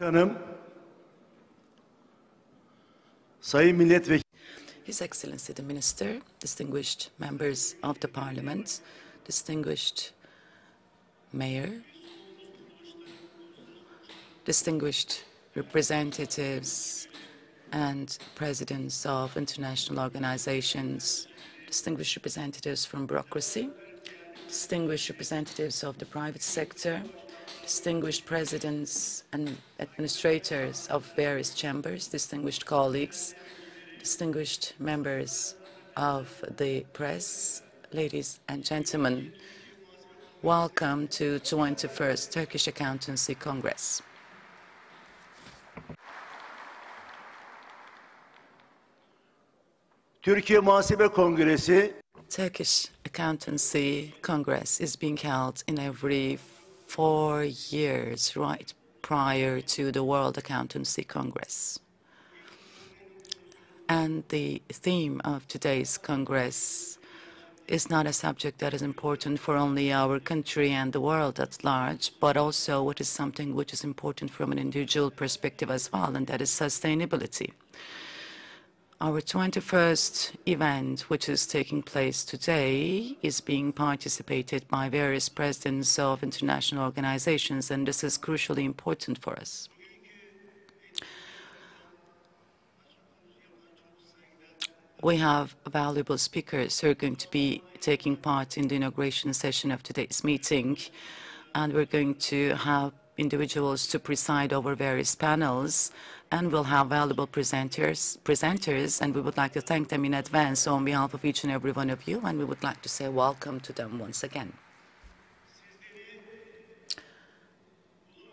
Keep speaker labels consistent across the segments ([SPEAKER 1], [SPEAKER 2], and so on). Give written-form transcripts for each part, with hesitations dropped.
[SPEAKER 1] Hanım, Sayın Milletvekili.
[SPEAKER 2] His Excellency the Minister, distinguished members of the Parliament, distinguished Mayor, distinguished representatives and presidents of international organizations, distinguished representatives from bureaucracy, distinguished representatives of the private sector, distinguished presidents and administrators of various chambers, distinguished colleagues, distinguished members of the press, ladies and gentlemen, welcome to 21st Turkish Accountancy Congress.
[SPEAKER 1] Türkiye Muhasebe Kongresi
[SPEAKER 2] Turkish Accountancy Congress is being held in every 4 years, right prior to the World Accountancy Congress. And the theme of today's Congress is not a subject that is important for only our country and the world at large, but also it is something which is important from an individual perspective as well, and that is sustainability. Our 21st event, which is taking place today, is being participated by various presidents of international organizations, and this is crucially important for us. We have valuable speakers who are going to be taking part in the inauguration session of today's meeting, and we're going to have individuals to preside over various panels, and we'll have valuable presenters, and we would like to thank them in advance on behalf of each and every one of you, and we would like to say welcome to them once again.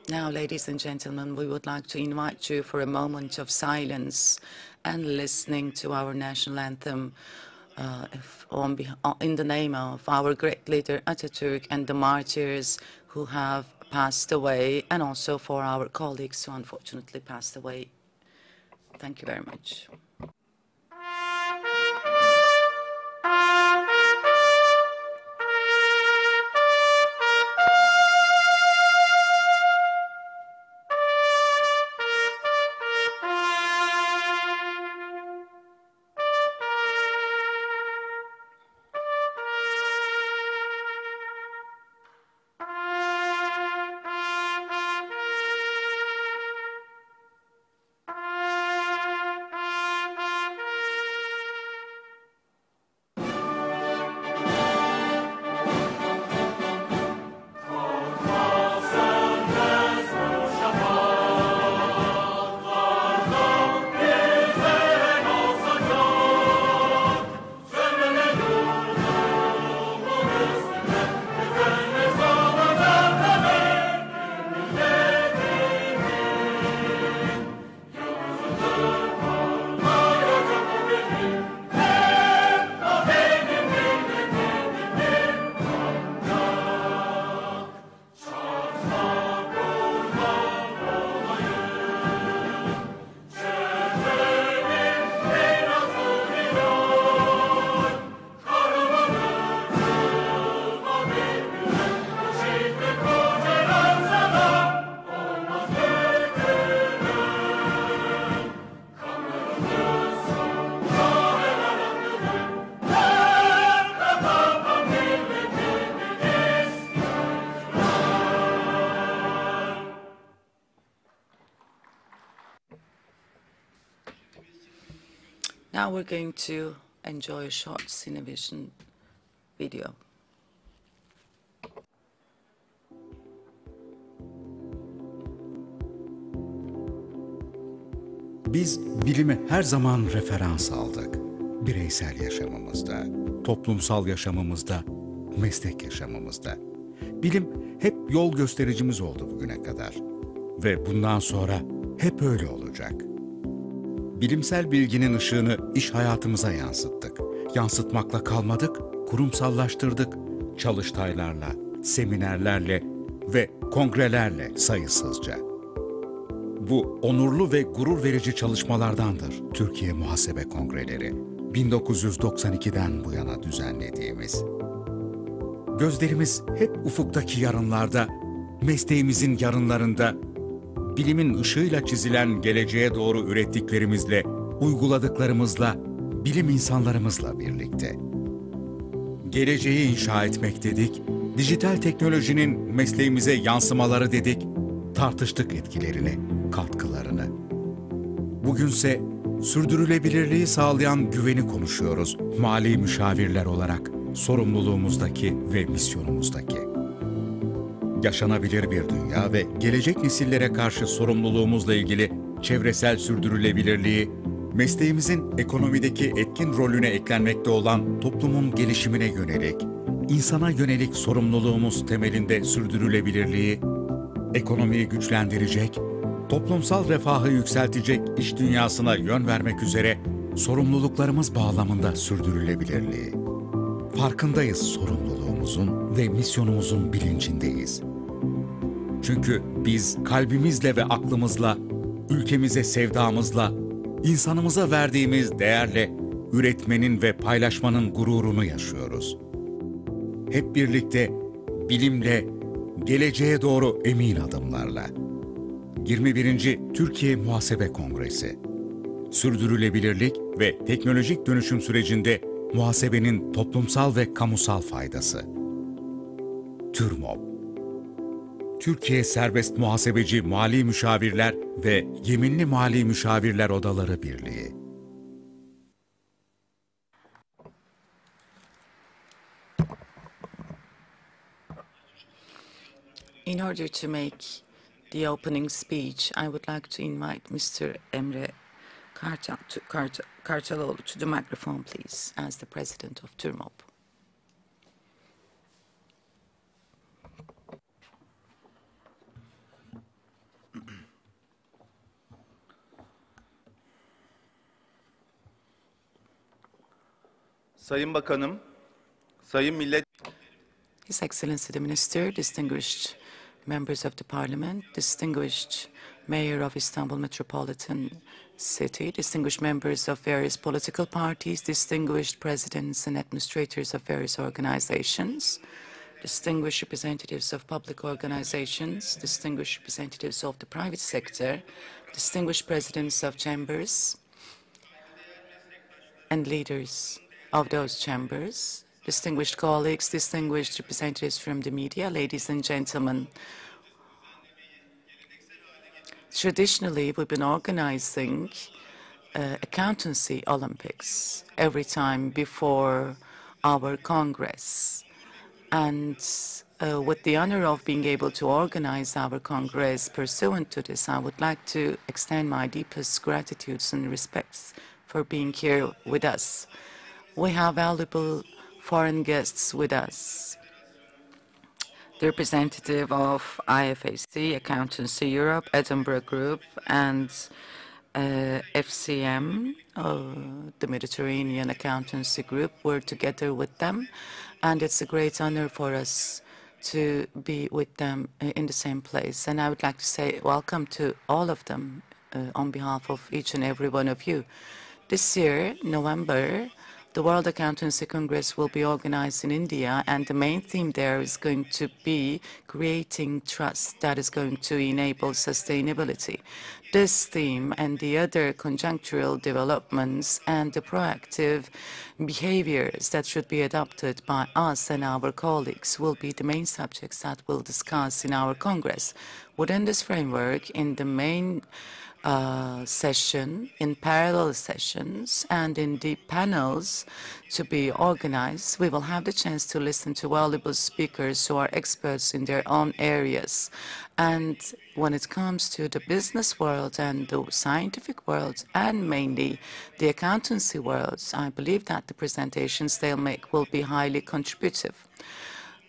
[SPEAKER 2] Now, ladies and gentlemen, we would like to invite you for a moment of silence and listening to our national anthem in the name of our great leader Atatürk and the martyrs who have passed away, and also for our colleagues who unfortunately passed away. Thank you very much. Now we're going to enjoy a short Cinevision video.
[SPEAKER 3] Biz bilimi her zaman referans aldık. Bireysel yaşamımızda, toplumsal yaşamımızda, meslek yaşamımızda. Bilim hep yol göstericimiz oldu bugüne kadar. Ve bundan sonra hep öyle olacak. Bilimsel bilginin ışığını iş hayatımıza yansıttık. Yansıtmakla kalmadık, kurumsallaştırdık. Çalıştaylarla, seminerlerle ve kongrelerle sayısızca. Bu onurlu ve gurur verici çalışmalardandır Türkiye Muhasebe Kongreleri, 1992'den bu yana düzenlediğimiz. Gözlerimiz hep ufuktaki yarınlarda, mesleğimizin yarınlarında, bilimin ışığıyla çizilen geleceğe doğru ürettiklerimizle, uyguladıklarımızla, bilim insanlarımızla birlikte. Geleceği inşa etmek dedik, dijital teknolojinin mesleğimize yansımaları dedik, tartıştık etkilerini, katkılarını. Bugünse sürdürülebilirliği sağlayan güveni konuşuyoruz mali müşavirler olarak, sorumluluğumuzdaki ve misyonumuzdaki. Yaşanabilir bir dünya ve gelecek nesillere karşı sorumluluğumuzla ilgili çevresel sürdürülebilirliği, mesleğimizin ekonomideki etkin rolüne eklenmekte olan toplumun gelişimine yönelik, insana yönelik sorumluluğumuz temelinde sürdürülebilirliği, ekonomiyi güçlendirecek, toplumsal refahı yükseltecek iş dünyasına yön vermek üzere sorumluluklarımız bağlamında sürdürülebilirliği. Farkındayız sorumluluğumuzun ve misyonumuzun bilincindeyiz. Çünkü biz kalbimizle ve aklımızla, ülkemize sevdamızla, insanımıza verdiğimiz değerle üretmenin ve paylaşmanın gururunu yaşıyoruz. Hep birlikte, bilimle, geleceğe doğru emin adımlarla. 21. Türkiye Muhasebe Kongresi. Sürdürülebilirlik ve teknolojik dönüşüm sürecinde muhasebenin toplumsal ve kamusal faydası. TÜRMOB. Türkiye Serbest Muhasebeci Mali Müşavirler ve Yeminli Mali Müşavirler Odaları Birliği.
[SPEAKER 2] In order to make the opening speech, I would like to invite Mr. Emre Kartaloğlu to the microphone, please, as the president of TÜRMOB.
[SPEAKER 4] Sayın Bakanım, Sayın Millet...
[SPEAKER 2] His Excellency the Minister, distinguished members of the Parliament, distinguished Mayor of Istanbul Metropolitan City, distinguished members of various political parties, distinguished presidents and administrators of various organizations, distinguished representatives of public organizations, distinguished representatives of the private sector, distinguished presidents of chambers and leaders of those chambers, distinguished colleagues, distinguished representatives from the media, ladies and gentlemen. Traditionally, we've been organizing accountancy Olympics every time before our Congress. And with the honor of being able to organize our Congress pursuant to this, I would like to extend my deepest gratitudes and respects for being here with us. We have valuable foreign guests with us. The representative of IFAC, Accountancy Europe, Edinburgh Group, and FCM, the Mediterranean Accountancy Group, were together with them. And it's a great honor for us to be with them in the same place. And I would like to say welcome to all of them on behalf of each and every one of you. This year, November, the World Accountancy Congress will be organized in India, and the main theme there is going to be creating trust that is going to enable sustainability. This theme and the other conjunctural developments and the proactive behaviors that should be adopted by us and our colleagues will be the main subjects that we'll discuss in our Congress. Within this framework, in the main session, in parallel sessions, and in the panels to be organized, we will have the chance to listen to valuable speakers who are experts in their own areas. And when it comes to the business world and the scientific world, and mainly the accountancy world, I believe that the presentations they'll make will be highly contributive.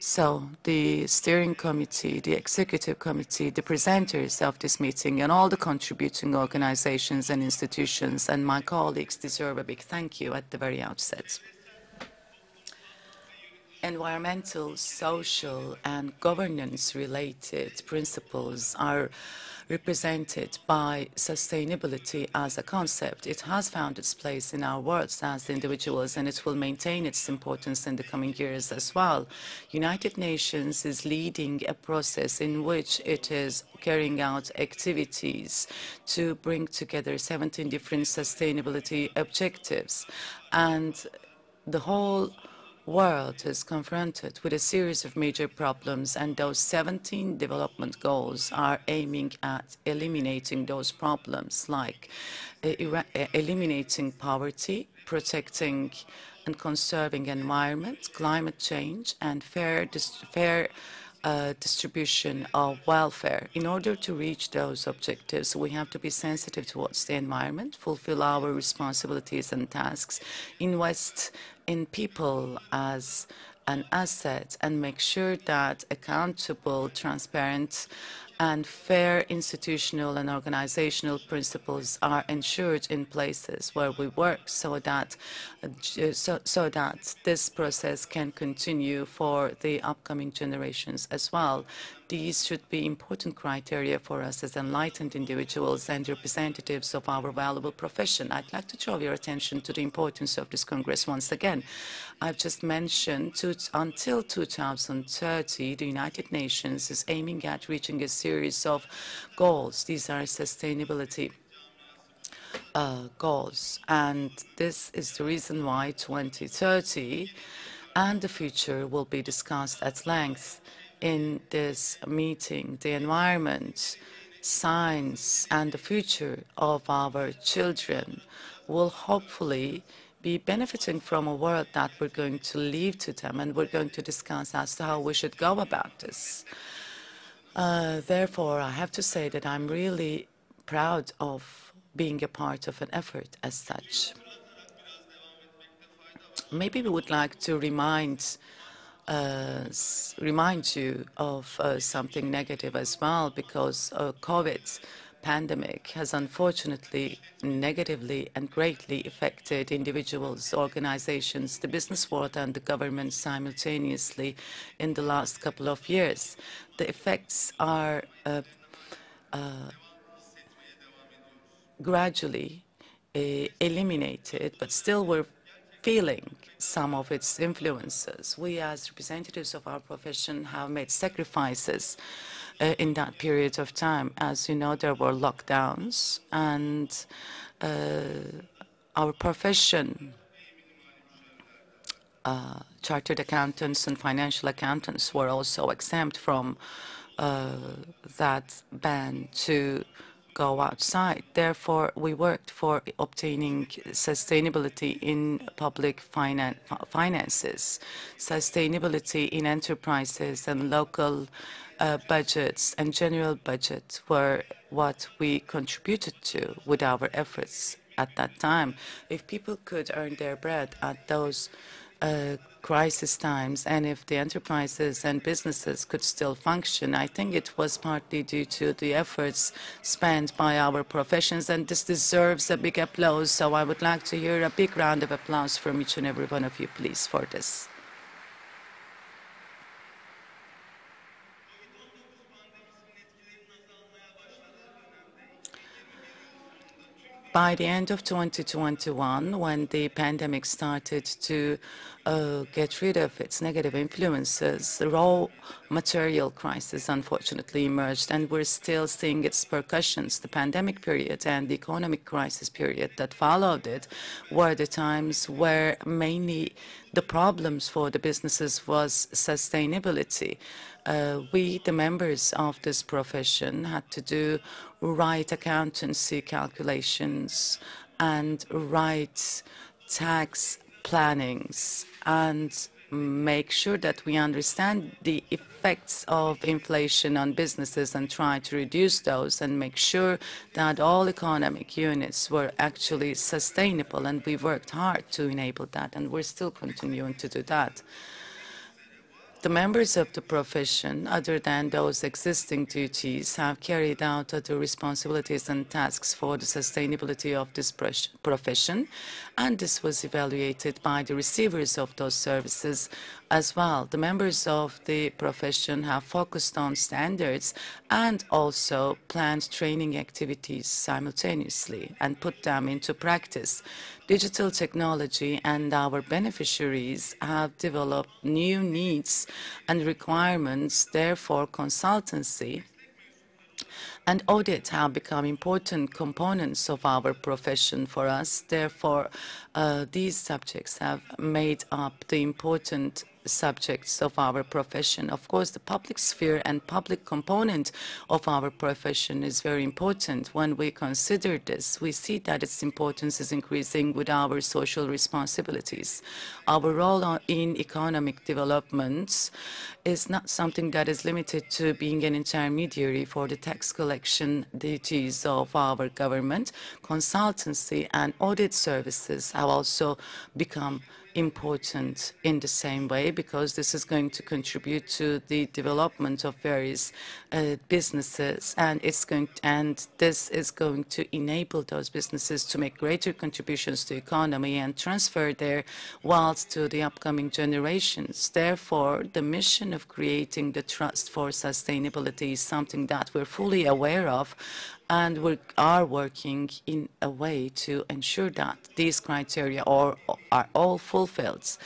[SPEAKER 2] So the steering committee, the executive committee, the presenters of this meeting, and all the contributing organizations and institutions and my colleagues deserve a big thank you at the very outset. environmental, social, and governance-related principles are represented by sustainability as a concept. It has found its place in our worlds as individuals, and it will maintain its importance in the coming years as well. United Nations is leading a process in which it is carrying out activities to bring together 17 different sustainability objectives. And the whole world is confronted with a series of major problems, and those 17 development goals are aiming at eliminating those problems, like eliminating poverty, protecting and conserving environment, climate change, and fair distribution of welfare. In order to reach those objectives, we have to be sensitive towards the environment, fulfill our responsibilities and tasks, invest in people as an asset, and make sure that accountable, transparent, and fair institutional and organizational principles are ensured in places where we work, so that this process can continue for the upcoming generations as well. These should be important criteria for us as enlightened individuals and representatives of our valuable profession. I'd like to draw your attention to the importance of this Congress once again. I've just mentioned until 2030, the United Nations is aiming at reaching a series of goals. These are sustainability goals, and this is the reason why 2030 and the future will be discussed at length in this meeting. The environment, science, and the future of our children will hopefully be benefiting from a world that we're going to leave to them, and we're going to discuss as to how we should go about this. Therefore, I have to say that I'm really proud of being a part of an effort as such. Maybe we would like to remind you of something negative as well, because COVID pandemic has unfortunately negatively and greatly affected individuals, organizations, the business world, and the government simultaneously in the last couple of years. The effects are gradually eliminated, but still we're feeling some of its influences. We, as representatives of our profession, have made sacrifices in that period of time. As you know, there were lockdowns, and our profession, chartered accountants and financial accountants, were also exempt from that ban to go outside. Therefore, we worked for obtaining sustainability in public finances, sustainability in enterprises and local budgets and general budget were what we contributed to with our efforts at that time. If people could earn their bread at those crisis times, and if the enterprises and businesses could still function, I think it was partly due to the efforts spent by our professions, and this deserves a big applause. So I would like to hear a big round of applause from each and every one of you, please, for this. By the end of 2021, when the pandemic started to get rid of its negative influences, the raw material crisis unfortunately emerged, and we're still seeing its repercussions. The pandemic period and the economic crisis period that followed it were the times where mainly the problems for the businesses was sustainability. We, the members of this profession, had to do right accountancy calculations and right tax plannings and make sure that we understand the effects of inflation on businesses and try to reduce those and make sure that all economic units were actually sustainable. And we worked hard to enable that, and we're still continuing to do that. The members of the profession, other than those existing duties, have carried out other responsibilities and tasks for the sustainability of this profession, and this was evaluated by the receivers of those services as well. The members of the profession have focused on standards and also planned training activities simultaneously and put them into practice. Digital technology and our beneficiaries have developed new needs and requirements. Therefore, consultancy and audit have become important components of our profession for us. Therefore, these subjects have made up the important subjects of our profession. Of course, the public sphere and public component of our profession is very important. When we consider this, we see that its importance is increasing with our social responsibilities. Our role in economic development is not something that is limited to being an intermediary for the tax collection duties of our government. Consultancy and audit services have also become important in the same way, because this is going to contribute to the development of various businesses, and this is going to enable those businesses to make greater contributions to the economy and transfer their wealth to the upcoming generations. Therefore, the mission of creating the trust for sustainability is something that we're fully aware of, and we are working in a way to ensure that these criteria are all fulfilled.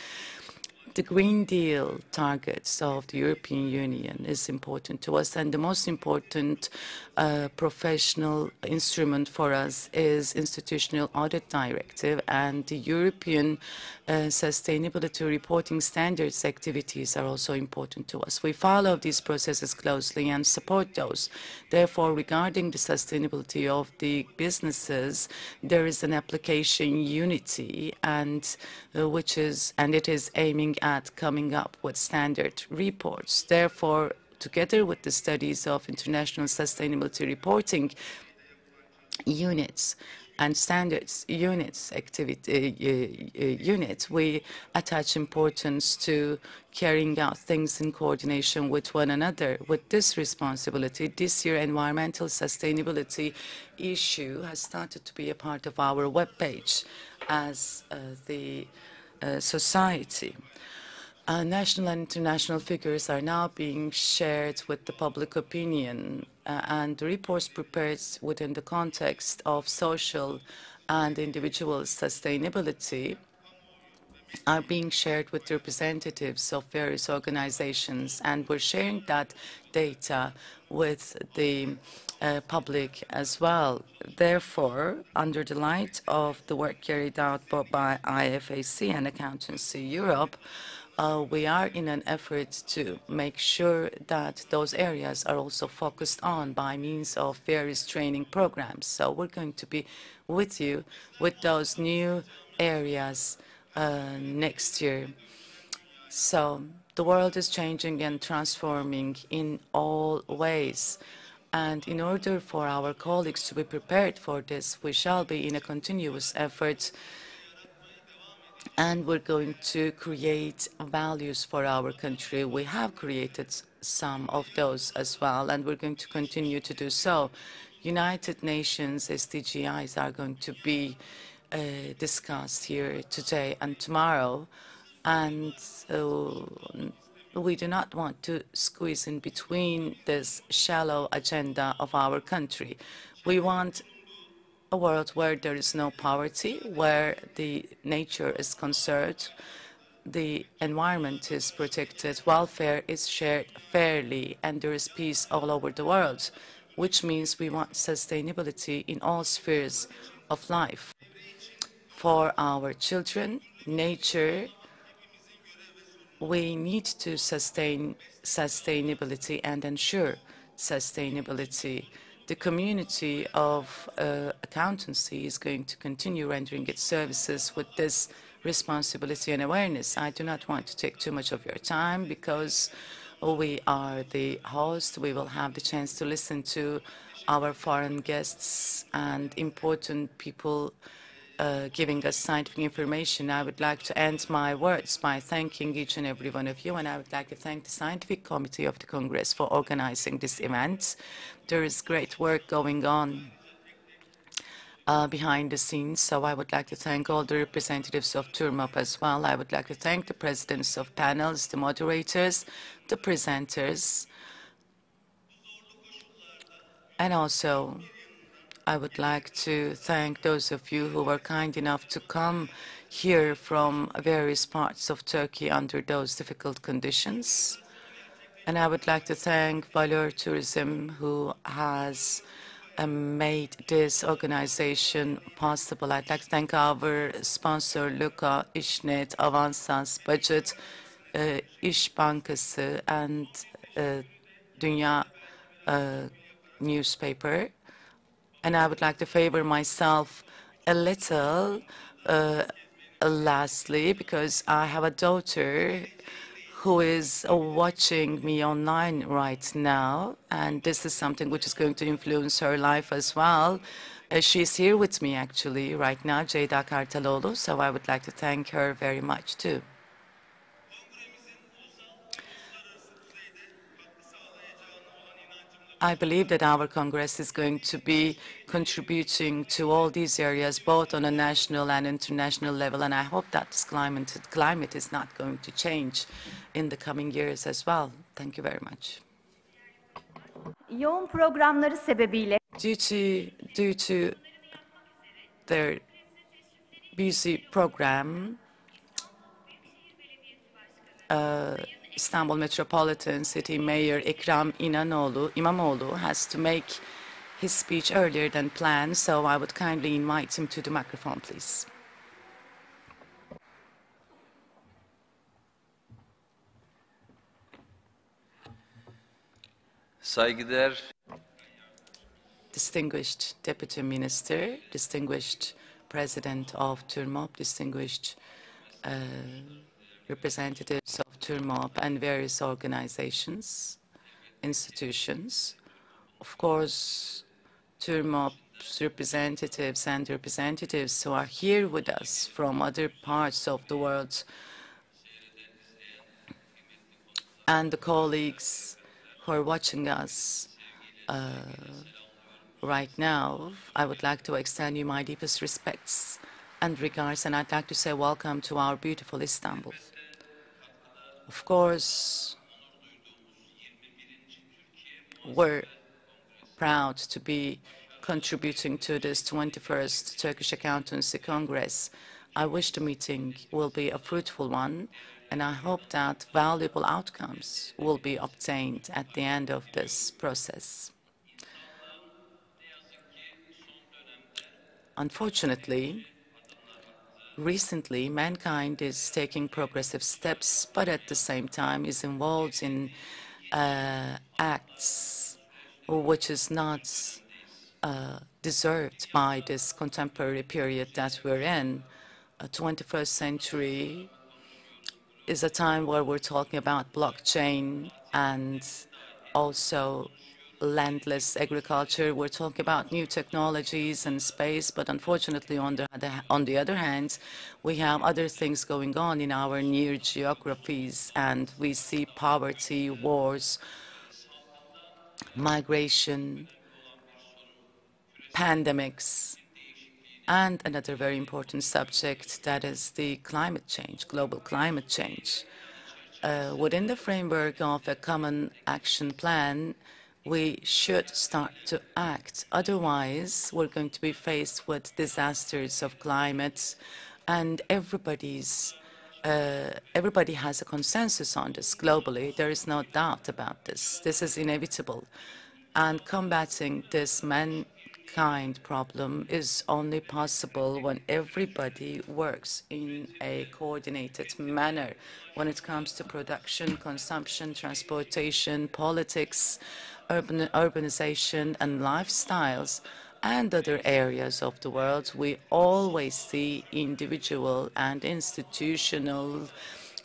[SPEAKER 2] The Green Deal targets of the European Union is important to us, and the most important professional instrument for us is Institutional Audit Directive, and the European Sustainability Reporting Standards activities are also important to us. We follow these processes closely and support those. Therefore, regarding the sustainability of the businesses, there is an application unity, and it is aiming at coming up with standard reports. Therefore, together with the studies of international sustainability reporting units and standards units, we attach importance to carrying out things in coordination with one another. With this responsibility, this year environmental sustainability issue has started to be a part of our webpage as the society. National and international figures are now being shared with the public opinion, and the reports prepared within the context of social and individual sustainability are being shared with representatives of various organizations, and we're sharing that data with the public as well. Therefore, under the light of the work carried out by IFAC and Accountancy Europe, we are in an effort to make sure that those areas are also focused on by means of various training programs. So we're going to be with you with those new areas next year. So the world is changing and transforming in all ways. And in order for our colleagues to be prepared for this, we shall be in a continuous effort, and we're going to create values for our country. We have created some of those as well, and we're going to continue to do so. United Nations SDGs are going to be discussed here today and tomorrow, and we do not want to squeeze in between this shallow agenda of our country. We want a world where there is no poverty, where the nature is conserved, the environment is protected, welfare is shared fairly, and there is peace all over the world, which means we want sustainability in all spheres of life. For our children, nature, we need to sustain sustainability and ensure sustainability. The community of accountancy is going to continue rendering its services with this responsibility and awareness. I do not want to take too much of your time because we are the host. We will have the chance to listen to our foreign guests and important people giving us scientific information. I would like to end my words by thanking each and every one of you, and I would like to thank the Scientific Committee of the Congress for organizing this event. There is great work going on behind the scenes. So I would like to thank all the representatives of Turmop as well. I would like to thank the presidents of panels, the moderators, the presenters, and also I would like to thank those of you who were kind enough to come here from various parts of Turkey under those difficult conditions. And I would like to thank Valor Tourism, who has made this organization possible. I'd like to thank our sponsor, Luka, İşnet, Avansas, Budget, İş Bankası, and Dünya newspaper. And I would like to favor myself a little lastly, because I have a daughter who is watching me online right now, and this is something which is going to influence her life as well. She's here with me actually right now, Ceyda Kartaloğlu, so I would like to thank her very much too. I believe that our Congress is going to be contributing to all these areas, both on a national and international level, and I hope that this climate is not going to change in the coming years as well. Thank you very much.
[SPEAKER 5] Yoğun programları sebebiyle
[SPEAKER 2] Due to their busy program, Istanbul Metropolitan City Mayor Ekrem İmamoğlu has to make his speech earlier than planned, so I would kindly invite him to the microphone, please.
[SPEAKER 6] Saygıdeğer
[SPEAKER 2] Distinguished Deputy Minister, distinguished President of Turmop, distinguished representatives of Turmop and various organizations, institutions. Of course, Turmop's representatives and representatives who are here with us from other parts of the world, and the colleagues who are watching us right now, I would like to extend you my deepest respects and regards, and I'd like to say welcome to our beautiful Istanbul. Of course, we're proud to be contributing to this 21st Turkish Accountancy Congress. I wish the meeting will be a fruitful one, and I hope that valuable outcomes will be obtained at the end of this process. Unfortunately, recently, mankind is taking progressive steps, but at the same time is involved in acts which is not deserved by this contemporary period that we're in. 21st century is a time where we're talking about blockchain and also landless agriculture. We're talking about new technologies and space, but unfortunately, on the other hand, we have other things going on in our near geographies, and we see poverty, wars, migration, pandemics, and another very important subject, that is the climate change, global climate change. Within the framework of a common action plan, we should start to act. Otherwise, we're going to be faced with disasters of climate, and everybody has a consensus on this globally. There is no doubt about this. This is inevitable. And combating this mankind problem is only possible when everybody works in a coordinated manner when it comes to production, consumption, transportation, politics, urbanization, and lifestyles, and other areas of the world. We always see individual and institutional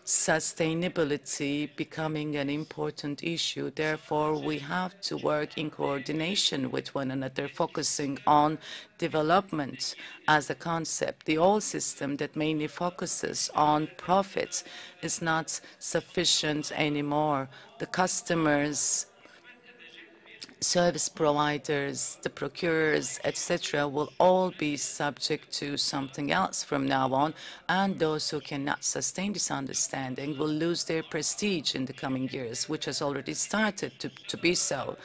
[SPEAKER 2] sustainability becoming an important issue. Therefore, we have to work in coordination with one another, focusing on development as a concept. The old system that mainly focuses on profits is not sufficient anymore. The customers service providers, the procurers, etc., will all be subject to something else from now on, and those who cannot sustain this understanding will lose their prestige in the coming years, which has already started to be so.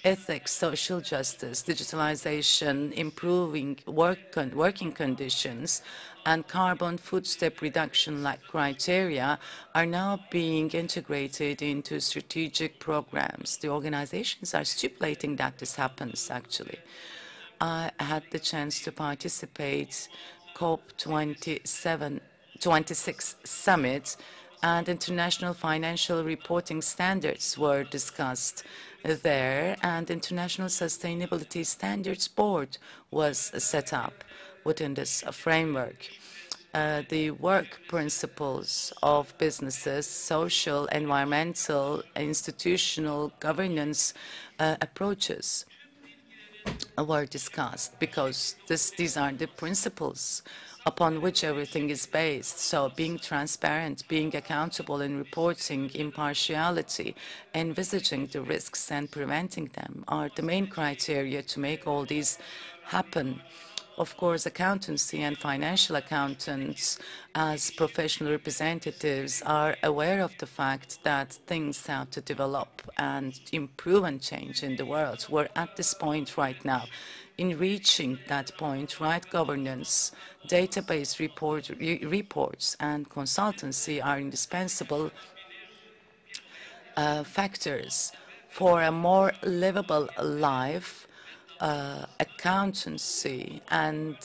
[SPEAKER 2] Ethics, social justice, digitalization, improving working conditions, and carbon footstep reduction-like criteria are now being integrated into strategic programs. The organizations are stipulating that this happens, actually. I had the chance to participate COP26 summit, and international financial reporting standards were discussed there, and International Sustainability Standards Board was set up within this framework. The work principles of businesses, social, environmental, institutional governance approaches were discussed, because these are the principles upon which everything is based. So being transparent, being accountable in reporting, impartiality, envisaging the risks and preventing them are the main criteria to make all these happen. Of course, accountancy and financial accountants, as professional representatives, are aware of the fact that things have to develop and improve and change in the world. We're at this point right now. In reaching that point, right governance, database reports, and consultancy are indispensable factors for a more livable life. Accountancy and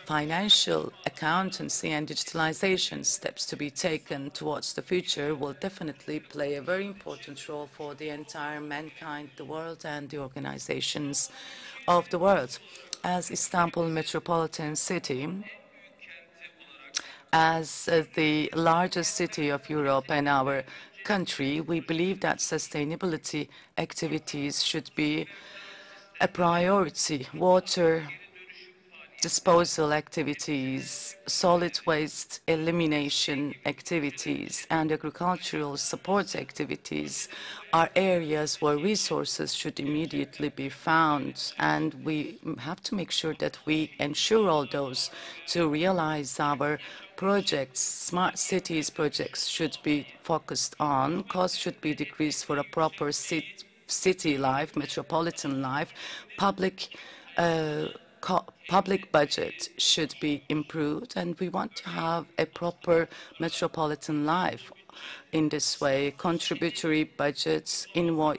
[SPEAKER 2] financial accountancy and digitalization steps to be taken towards the future will definitely play a very important role for the entire mankind, the world, and the organizations of the world. As Istanbul metropolitan city, as the largest city of Europe and our country, we believe that sustainability activities should be a priority. Water disposal activities, solid waste elimination activities, and agricultural support activities are areas where resources should immediately be found, and we have to make sure that we ensure all those to realize our projects. Smart cities projects should be focused on. Costs should be decreased for a proper city life, metropolitan life. Public budget should be improved, and we want to have a proper metropolitan life. In this way, contributory budgets,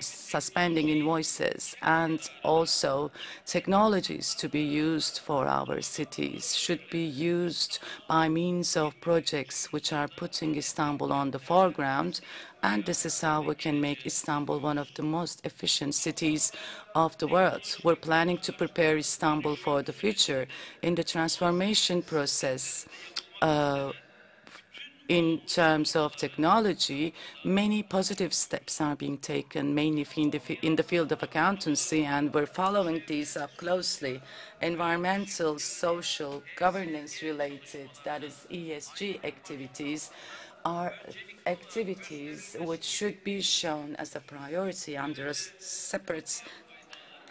[SPEAKER 2] suspending invoices, and also technologies to be used for our cities should be used by means of projects which are putting Istanbul on the foreground, and this is how we can make Istanbul one of the most efficient cities of the world. We're planning to prepare Istanbul for the future. In the transformation process, in terms of technology, many positive steps are being taken, mainly in the field of accountancy, and we're following these up closely. Environmental, social, governance-related, that is ESG activities, are activities which should be shown as a priority under a separate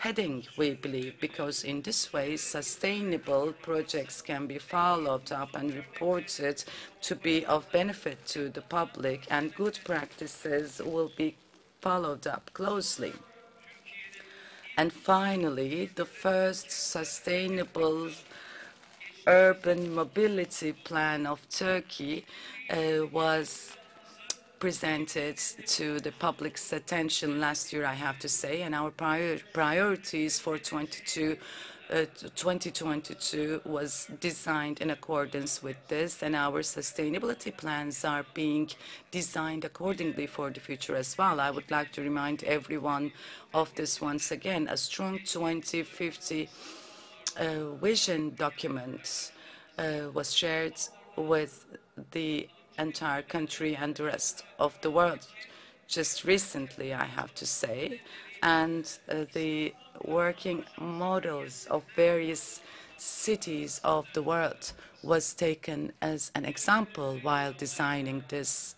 [SPEAKER 2] heading, we believe, because in this way sustainable projects can be followed up and reported to be of benefit to the public, and good practices will be followed up closely. And finally, the first sustainable urban mobility plan of Turkey was presented to the public's attention last year, I have to say, and our priorities for 2022 was designed in accordance with this, and our sustainability plans are being designed accordingly for the future as well. I would like to remind everyone of this once again. A strong 2050 vision document was shared with the entire country and the rest of the world just recently, I have to say, and the working models of various cities of the world was taken as an example while designing this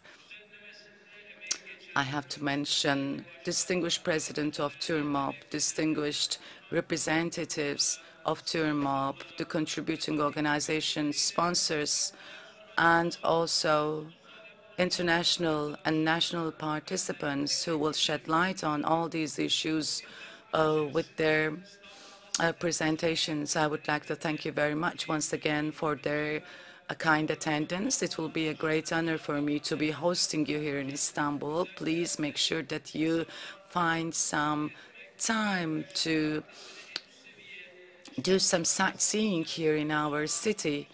[SPEAKER 2] I have to mention distinguished president of TURMOP, distinguished representatives of TURMOP, the contributing organizations, sponsors, and also international and national participants who will shed light on all these issues with their presentations. I would like to thank you very much once again for their kind attendance. It will be a great honor for me to be hosting you here in Istanbul. Please make sure that you find some time to do some sightseeing here in our city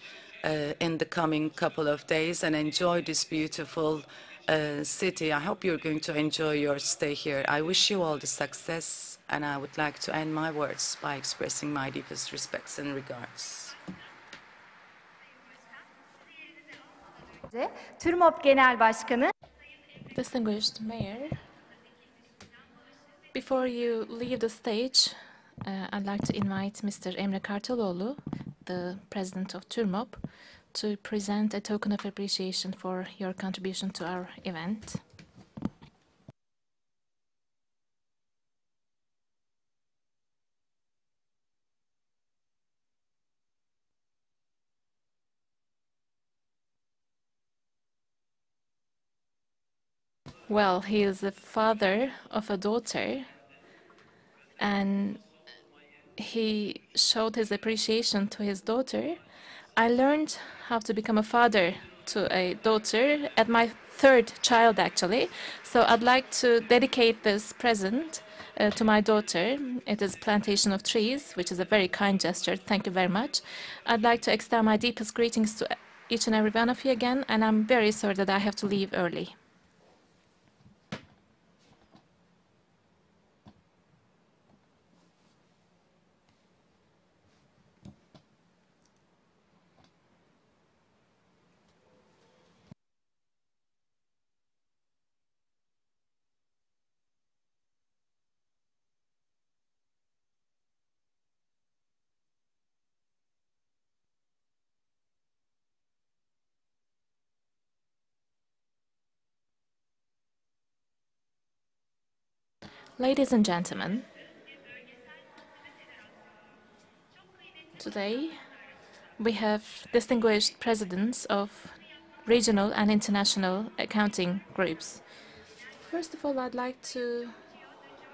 [SPEAKER 2] in the coming couple of days and enjoy this beautiful city. I hope you're going to enjoy your stay here. I wish you all the success, and I would like to end my words by expressing my deepest respects and regards.
[SPEAKER 5] TÜRMOP Genel Başkanı.
[SPEAKER 6] Distinguished Mayor, before you leave the stage, I'd like to invite Mr. Emre Kartaloğlu, the president of TURMOP, to present a token of appreciation for your contribution to our event. Well, he is the father of a daughter, and he showed his appreciation to his daughter. I learned how to become a father to a daughter at my third child, actually. So I'd like to dedicate this present to my daughter. It is plantation of trees, which is a very kind gesture. Thank you very much. I'd like to extend my deepest greetings to each and every one of you again, and I'm very sorry that I have to leave early. Ladies and gentlemen, today we have distinguished presidents of regional and international accounting groups. First of all, I'd like to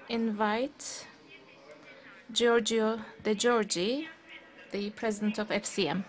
[SPEAKER 6] invite Giorgio De Giorgi, the president of FCM.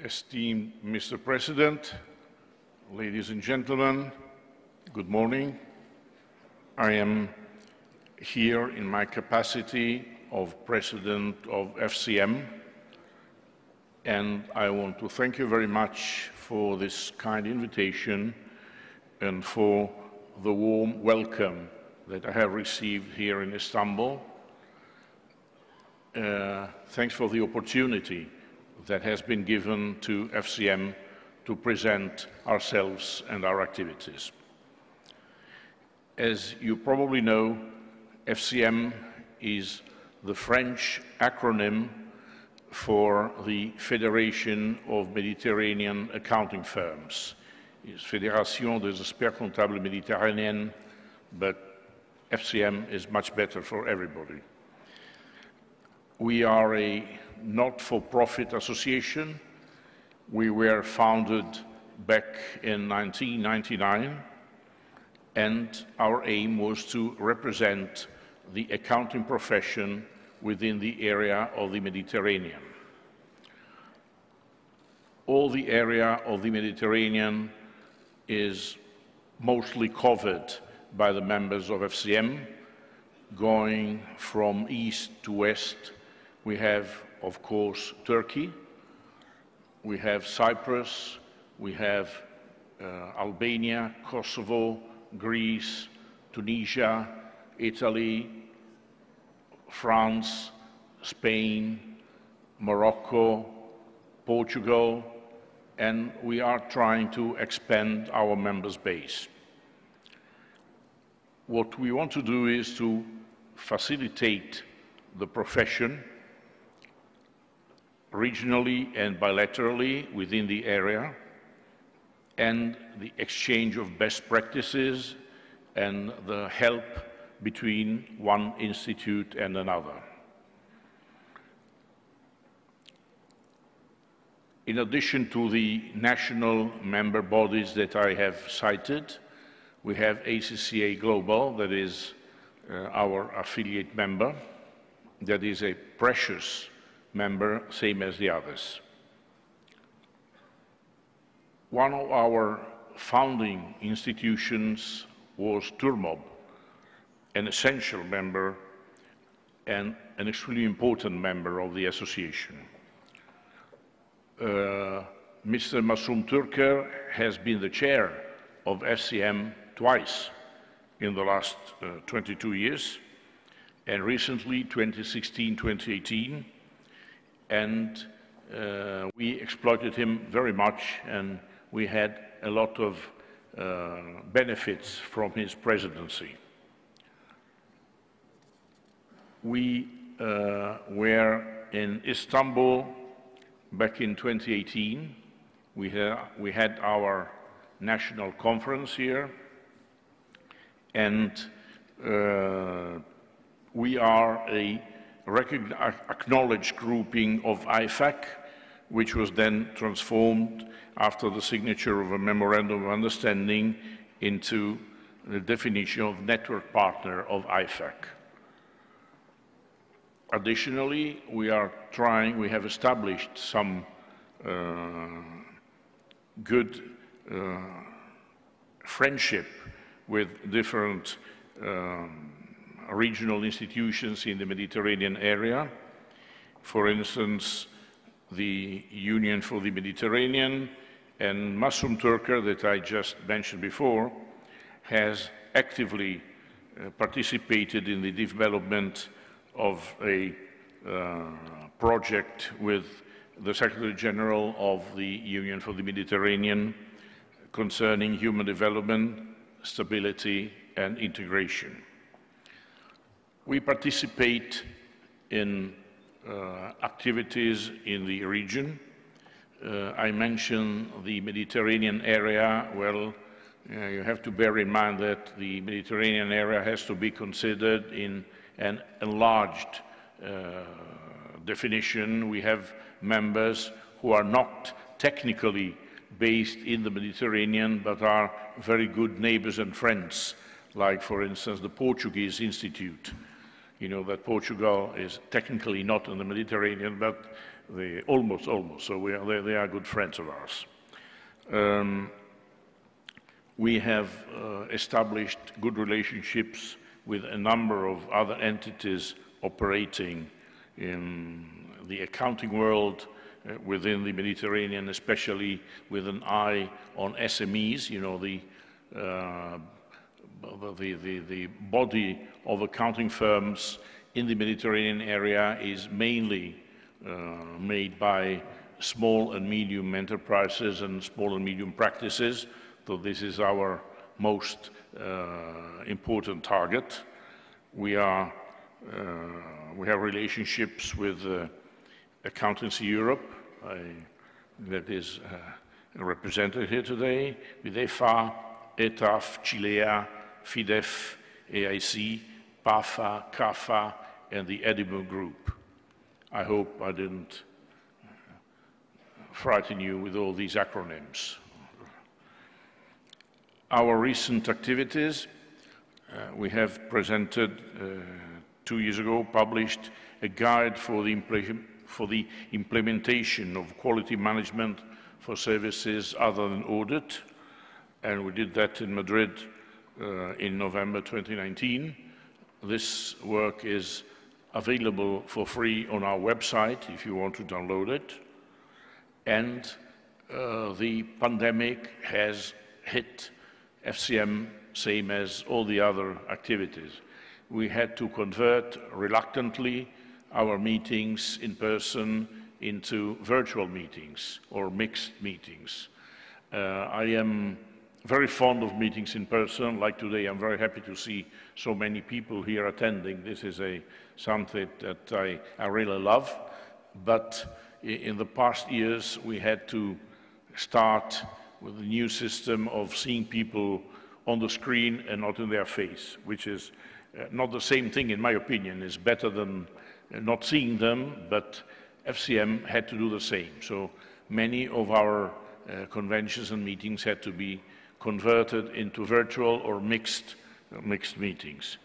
[SPEAKER 7] Esteemed Mr. President, ladies and gentlemen, good morning. I am here in my capacity of President of FCM, and I want to thank you very much for this kind invitation and for the warm welcome that I have received here in Istanbul. Thanks for the opportunity that has been given to FCM to present ourselves and our activities. As you probably know, FCM is the French acronym for the Federation of Mediterranean Accounting Firms. It's Fédération des Experts Comptables Méditerranéens, but FCM is much better for everybody. We are a not-for-profit association. We were founded back in 1999, and our aim was to represent the accounting profession within the area of the Mediterranean. All the area of the Mediterranean is mostly covered by the members of FCM. Going from east to west, we have, of course, Turkey, we have Cyprus, we have Albania, Kosovo, Greece, Tunisia, Italy, France, Spain, Morocco, Portugal, and we are trying to expand our members base. What we want to do is to facilitate the profession regionally and bilaterally within the area, and the exchange of best practices and the help between one institute and another. In addition to the national member bodies that I have cited, we have ACCA Global, that is our affiliate member, that is a precious member, same as the others. One of our founding institutions was Turmob, an essential member and an extremely important member of the association. Mr. Masum Turker has been the chair of FCM twice in the last 22 years, and recently 2016-2018, and we exploited him very much, and we had a lot of benefits from his presidency. We were in Istanbul back in 2018. We had our national conference here, and we are a acknowledged grouping of IFAC, which was then transformed after the signature of a memorandum of understanding into the definition of network partner of IFAC. Additionally, we have established some good friendship with different regional institutions in the Mediterranean area. For instance, the Union for the Mediterranean, and Masum Turker, that I just mentioned before, has actively participated in the development of a project with the Secretary General of the Union for the Mediterranean concerning human development, stability, and integration. We participate in activities in the region. I mentioned the Mediterranean area. Well, you have to bear in mind that the Mediterranean area has to be considered in an enlarged definition. We have members who are not technically based in the Mediterranean, but are very good neighbors and friends, like, for instance, the Portuguese Institute. You know that Portugal is technically not in the Mediterranean, but they almost, so they are good friends of ours. We have established good relationships with a number of other entities operating in the accounting world within the Mediterranean, especially with an eye on SMEs. You know, the body of accounting firms in the Mediterranean area is mainly made by small and medium enterprises and small and medium practices. So this is our most important target. We have relationships with Accountancy Europe, that is represented here today, with EFA, ETAF, Chilea, FIDEF, AIC, PAFA, CAFA, and the Edinburgh Group. I hope I didn't frighten you with all these acronyms. Our recent activities, we have presented 2 years ago, published a guide for the implementation of quality management for services other than audit, and we did that in Madrid in November 2019. This work is available for free on our website if you want to download it. And the pandemic has hit FCM same as all the other activities. We had to convert reluctantly our meetings in person into virtual meetings or mixed meetings. I am very fond of meetings in person. Like today, I'm very happy to see so many people here attending. This is something that I really love. But in the past years, we had to start with a new system of seeing people on the screen and not in their face, which is not the same thing, in my opinion. It's better than not seeing them, but FCM had to do the same. So many of our conventions and meetings had to be converted into virtual or mixed meetings.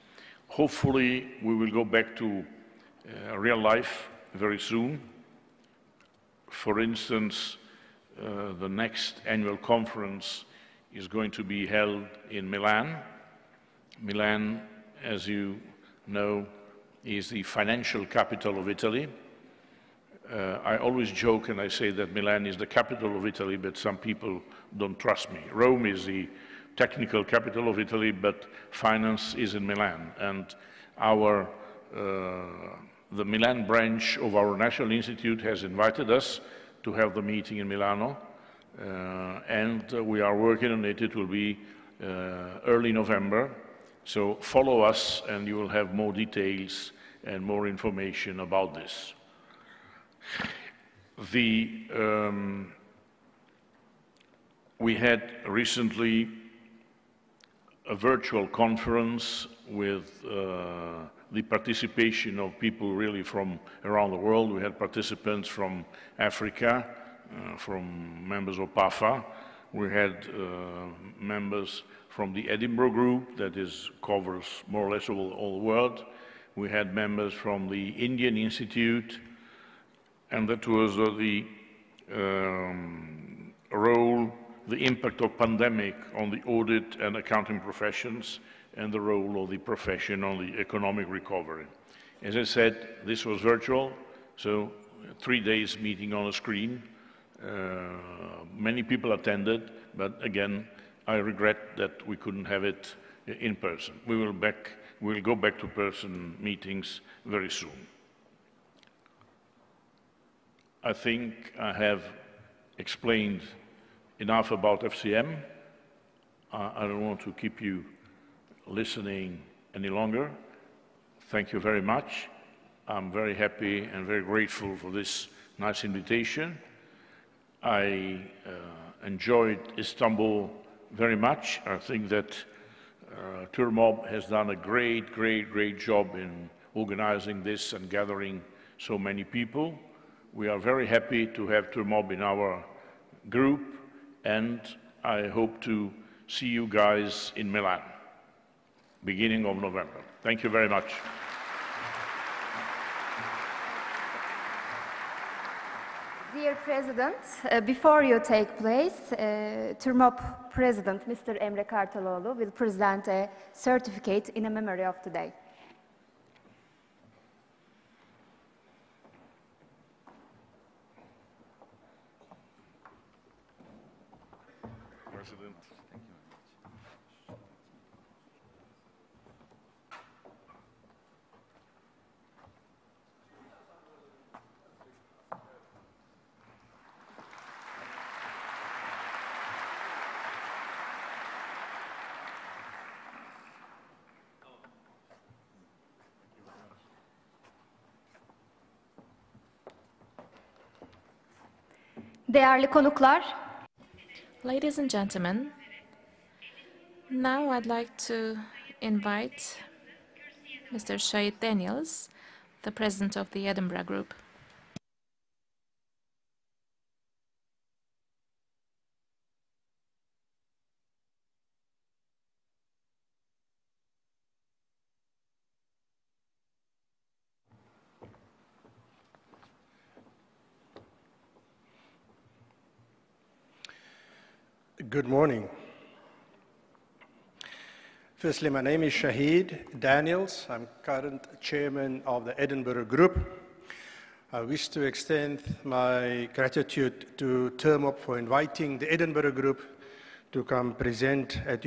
[SPEAKER 7] Hopefully, we will go back to real life very soon. For instance, the next annual conference is going to be held in Milan. Milan, as you know, is the financial capital of Italy. I always joke and I say that Milan is the capital of Italy, but some people don't trust me. Rome is the technical capital of Italy, but finance is in Milan. And the Milan branch of our National Institute has invited us to have the meeting in Milano. And we are working on it. It will be early November. So follow us and you will have more details and more information about this. We had recently a virtual conference with the participation of people really from around the world. We had participants from Africa, from members of PAFA. We had members from the Edinburgh group that covers more or less all the world. We had members from the Indian Institute, and that was the impact of pandemic on the audit and accounting professions and the role of the profession on the economic recovery. As I said, this was virtual, so 3 days meeting on a screen. Many people attended, but again, I regret that we couldn't have it in person. We'll go back to person meetings very soon. I think I have explained enough about FCM. I don't want to keep you listening any longer. Thank you very much. I'm very happy and very grateful for this nice invitation. I enjoyed Istanbul very much. I think that Turmob has done a great job in organizing this and gathering so many people. We are very happy to have Turmob in our group, and I hope to see you guys in Milan, beginning of November. Thank you very much.
[SPEAKER 5] Dear President, before you take place, Turmop President Mr. Emre Kartaloğlu will present a certificate in a memory of today.
[SPEAKER 7] President. Thank you very much.
[SPEAKER 5] Değerli konuklar,
[SPEAKER 6] Ladies and gentlemen, now I'd like to invite Mr. Shahid Daniels, the president of the Edinburgh Group.
[SPEAKER 8] Good morning. Firstly, my name is Shahid Daniels. I'm current chairman of the Edinburgh Group. I wish to extend my gratitude to Turmop for inviting the Edinburgh Group to come present at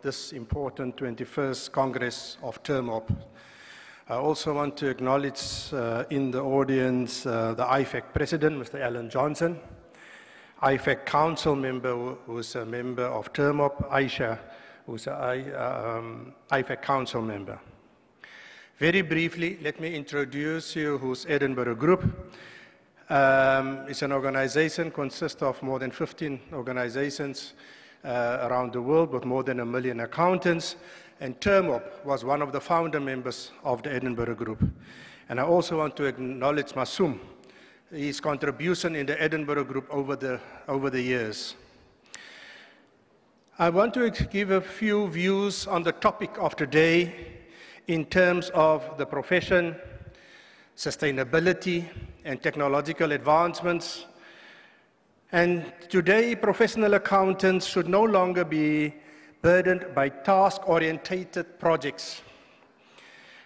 [SPEAKER 8] this important 21st Congress of Turmop. I also want to acknowledge in the audience the IFAC President, Mr. Alan Johnson, IFAC Council member who is a member of Turmop, Aisha, who is an IFAC Council member. Very briefly, let me introduce you who's Edinburgh Group. It's an organization consists of more than 15 organizations around the world with more than 1 million accountants. And Turmop was one of the founder members of the Edinburgh Group. And I also want to acknowledge Masum, his contribution in the Edinburgh Group over the years. I want to give a few views on the topic of today in terms of the profession, sustainability, and technological advancements. And today, professional accountants should no longer be burdened by task-orientated projects.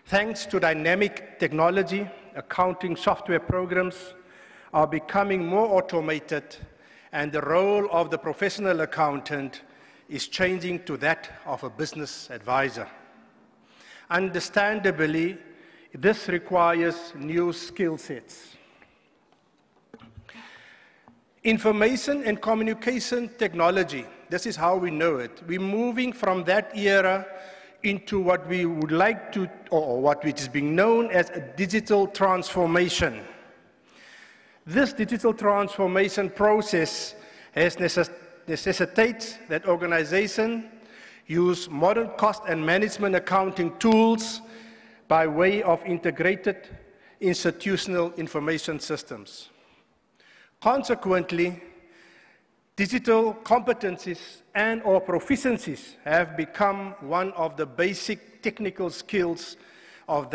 [SPEAKER 8] Thanks to dynamic technology, accounting software programs are becoming more automated, and the role of the professional accountant is changing to that of a business advisor. Understandably, this requires new skill sets. Information and communication technology, this is how we know it. We're moving from that era into what we would like to, or what is being known as a digital transformation. This digital transformation process necessitates that organizations use modern cost and management accounting tools by way of integrated institutional information systems. Consequently, digital competencies and/or proficiencies have become one of the basic technical skills of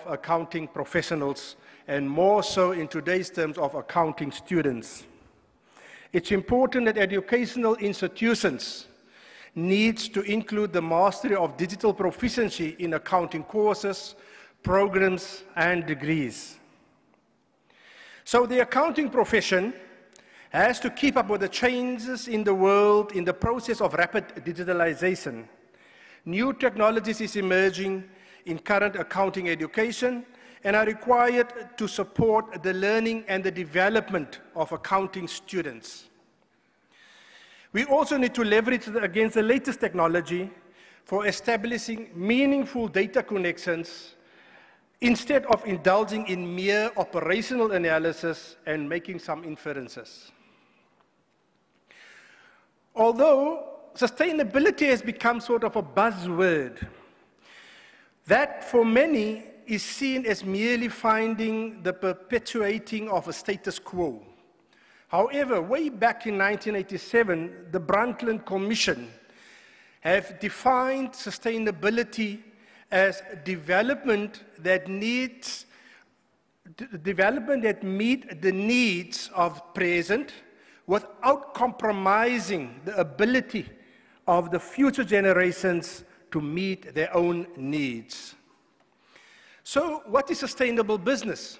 [SPEAKER 8] accounting professionals, and more so in today's terms of accounting students. It's important that educational institutions needs to include the mastery of digital proficiency in accounting courses, programs, and degrees. So the accounting profession has to keep up with the changes in the world in the process of rapid digitalization. New technologies is emerging in current accounting education and are required to support the learning and the development of accounting students. We also need to leverage against the latest technology for establishing meaningful data connections instead of indulging in mere operational analysis and making some inferences. Although sustainability has become sort of a buzzword, that for many is seen as merely finding the perpetuating of a status quo. However, way back in 1987, the Brundtland Commission have defined sustainability as development that meet the needs of present without compromising the ability of the future generations to meet their own needs. So, what is sustainable business?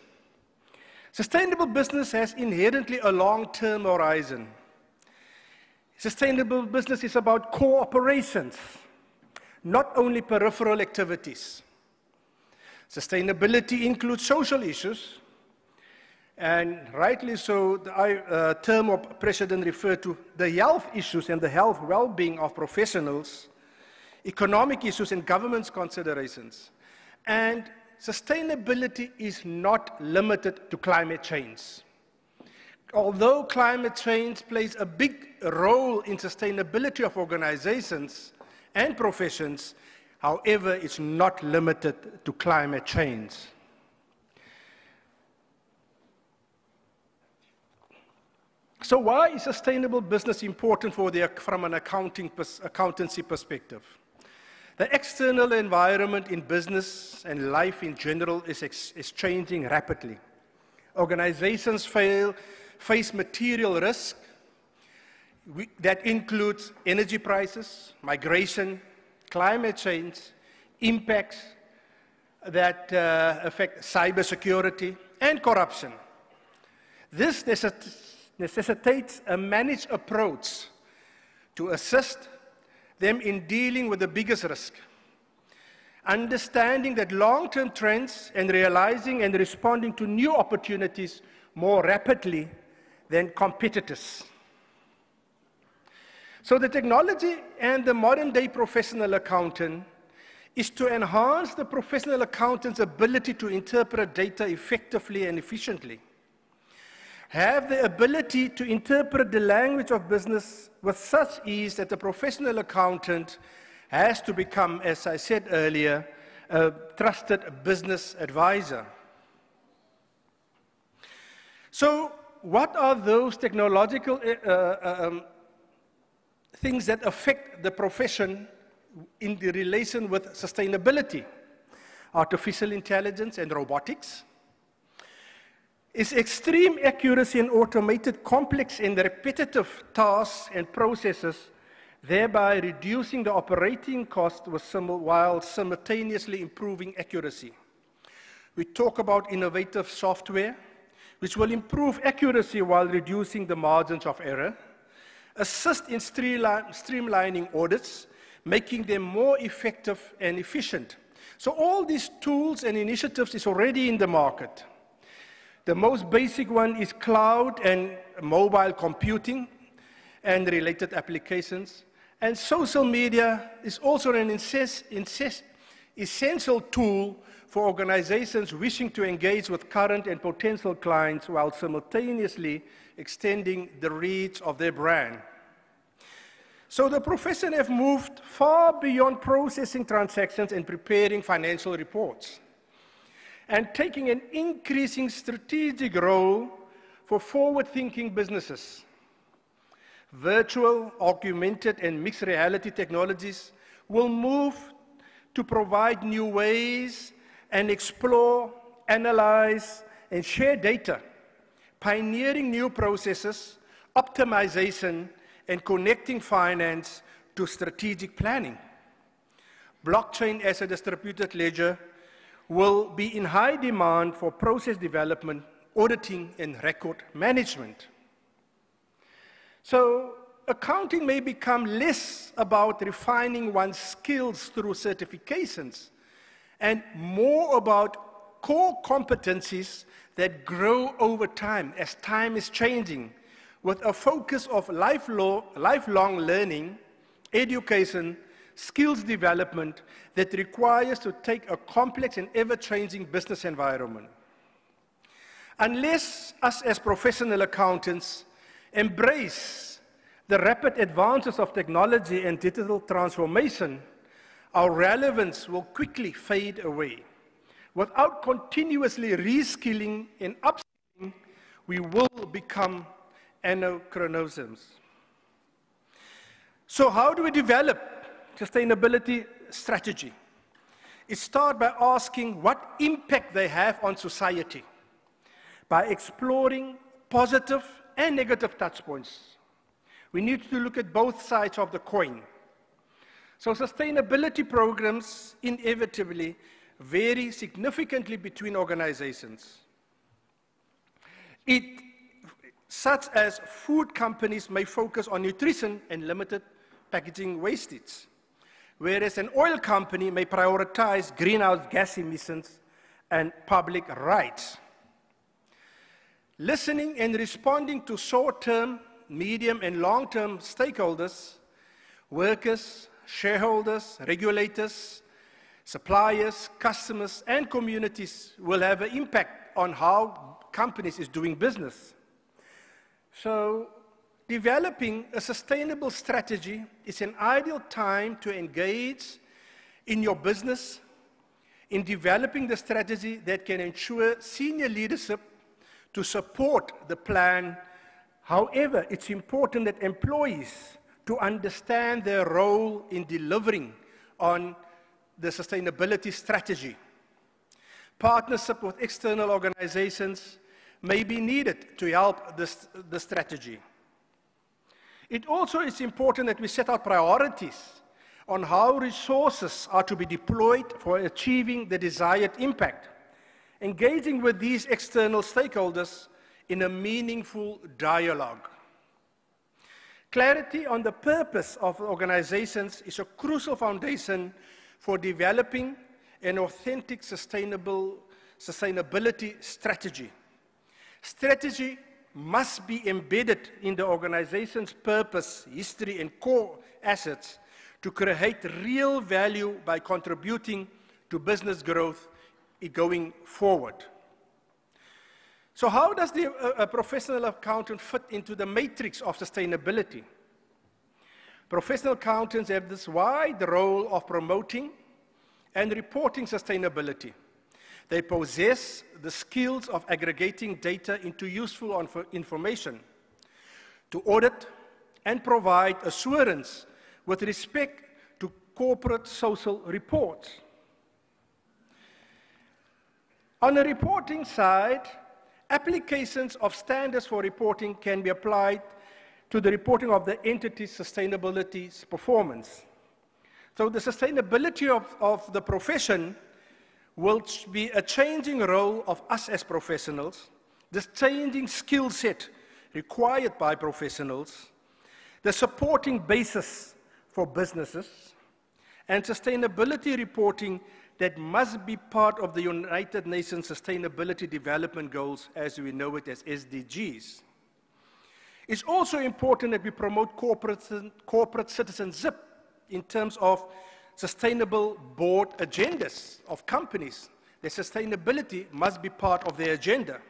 [SPEAKER 8] Sustainable business has inherently a long-term horizon. Sustainable business is about cooperations, not only peripheral activities. Sustainability includes social issues, and rightly so, the term of President referred to the health issues and the health well-being of professionals, economic issues and government's considerations. And sustainability is not limited to climate change. Although climate change plays a big role in sustainability of organizations and professions, however, it's not limited to climate change. So why is sustainable business important from an accountancy perspective? The external environment in business and life in general is changing rapidly. Organizations face material risk that includes energy prices, migration, climate change, impacts that affect cybersecurity and corruption. This necessitates a managed approach to assist them in dealing with the biggest risk, understanding that long-term trends and realizing and responding to new opportunities more rapidly than competitors. So the technology and the modern-day professional accountant is to enhance the professional accountant's ability to interpret data effectively and efficiently, have the ability to interpret the language of business with such ease that the professional accountant has to become, as I said earlier, a trusted business advisor. So what are those technological things that affect the profession in the relation with sustainability? Artificial intelligence and robotics. Is extreme accuracy and automated complex and repetitive tasks and processes, thereby reducing the operating cost while simultaneously improving accuracy. We talk about innovative software, which will improve accuracy while reducing the margins of error, assist in streamlining audits, making them more effective and efficient. So all these tools and initiatives is already in the market. The most basic one is cloud and mobile computing and related applications. And social media is also an essential tool for organizations wishing to engage with current and potential clients while simultaneously extending the reach of their brand. So the profession have moved far beyond processing transactions and preparing financial reports, and taking an increasing strategic role for forward-thinking businesses. Virtual, augmented, and mixed reality technologies will move to provide new ways and explore, analyze, and share data, pioneering new processes, optimization, and connecting finance to strategic planning. Blockchain as a distributed ledger will be in high demand for process development, auditing, and record management. So accounting may become less about refining one's skills through certifications and more about core competencies that grow over time as time is changing, with a focus of lifelong learning, education, skills development that requires to take a complex and ever-changing business environment. Unless us as professional accountants embrace the rapid advances of technology and digital transformation, our relevance will quickly fade away. Without continuously reskilling and upskilling, we will become anachronisms. So how do we develop sustainability strategy? It starts by asking what impact they have on society, by exploring positive and negative touch points. We need to look at both sides of the coin. So sustainability programs inevitably vary significantly between organizations. Such as food companies may focus on nutrition and limited packaging wastage, whereas an oil company may prioritize greenhouse gas emissions and public rights. Listening and responding to short-term, medium, and long-term stakeholders, workers, shareholders, regulators, suppliers, customers, and communities will have an impact on how companies is doing business. So, developing a sustainable strategy is an ideal time to engage in your business in developing the strategy that can ensure senior leadership to support the plan. However, it's important that employees to understand their role in delivering on the sustainability strategy. Partnership with external organizations may be needed to help the strategy. It also is important that we set out priorities on how resources are to be deployed for achieving the desired impact. Engaging with these external stakeholders in a meaningful dialogue. Clarity on the purpose of organizations is a crucial foundation for developing an authentic sustainability strategy. Strategy must be embedded in the organization's purpose, history, and core assets to create real value by contributing to business growth going forward. So how does a professional accountant fit into the matrix of sustainability? Professional accountants have this wide role of promoting and reporting sustainability. They possess the skills of aggregating data into useful information, to audit and provide assurance with respect to corporate social reports. On the reporting side, applications of standards for reporting can be applied to the reporting of the entity's sustainability performance. So the sustainability of the profession will be a changing role of us as professionals, this changing skill set required by professionals, the supporting basis for businesses, and sustainability reporting that must be part of the United Nations Sustainability Development Goals, as we know it as SDGs. It's also important that we promote corporate citizenship in terms of sustainable board agendas of companies. Their sustainability must be part of their agenda.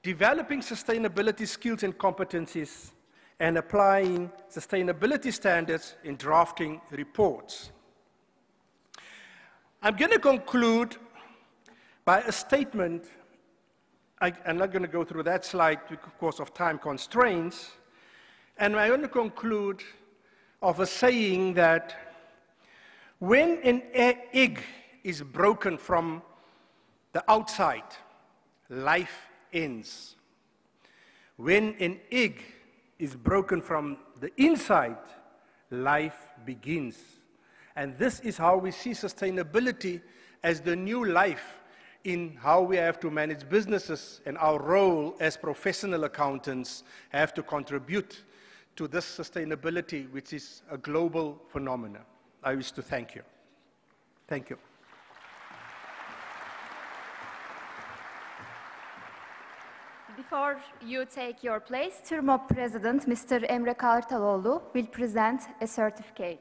[SPEAKER 8] Developing sustainability skills and competencies and applying sustainability standards in drafting reports. I'm going to conclude by a statement. I'm not going to go through that slide because of time constraints. And I'm going to conclude of a saying that when an egg is broken from the outside, life ends. When an egg is broken from the inside, life begins. And this is how we see sustainability as the new life in how we have to manage businesses, and our role as professional accountants have to contribute to this sustainability, which is a global phenomenon. I wish to thank you. Thank you.
[SPEAKER 5] Before you take your place, TÜRMOP President Mr. Emre Kartaloğlu will present a certificate.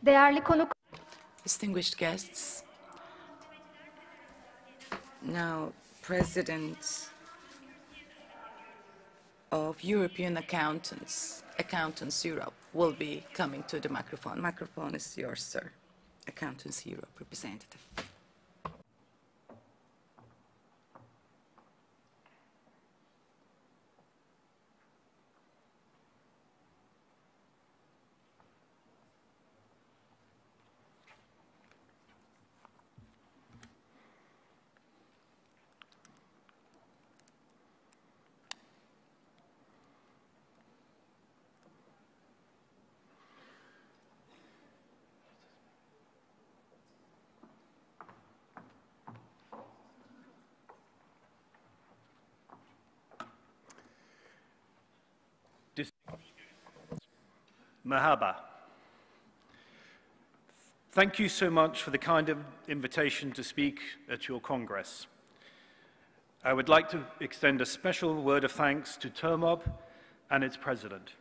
[SPEAKER 5] Değerli konuk,
[SPEAKER 2] Distinguished guests, now President of European Accountants Europe will be coming to the microphone. Microphone is yours, sir. Accountants Europe representative.
[SPEAKER 9] Mahaba. Thank you so much for the kind invitation to speak at your Congress. I would like to extend a special word of thanks to TÜRMOP and its president.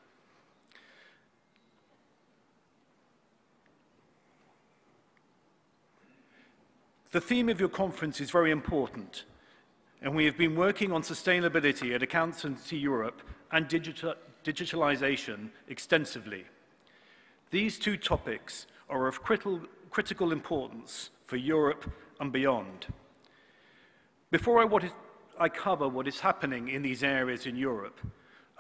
[SPEAKER 9] The theme of your conference is very important, and we have been working on sustainability at Accountancy Europe and digitalization extensively. These two topics are of critical importance for Europe and beyond. Before I cover what is happening in these areas in Europe,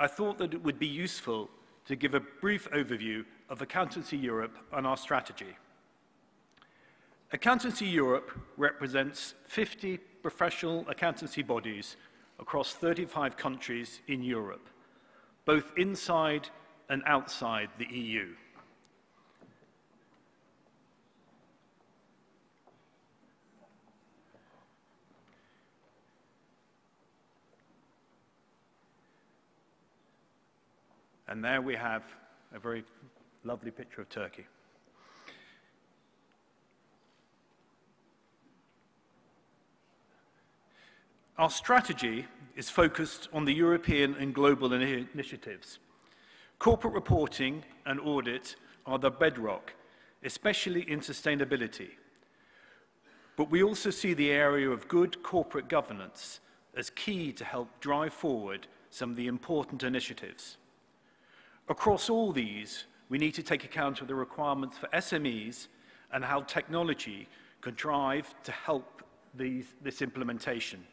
[SPEAKER 9] I thought that it would be useful to give a brief overview of Accountancy Europe and our strategy. Accountancy Europe represents 50 professional accountancy bodies across 35 countries in Europe, both inside and outside the EU. And there we have a very lovely picture of Turkey. Our strategy is focused on the European and global initiatives. Corporate reporting and audit are the bedrock, especially in sustainability. But we also see the area of good corporate governance as key to help drive forward some of the important initiatives. Across all these, we need to take account of the requirements for SMEs and how technology can drive to help this implementation.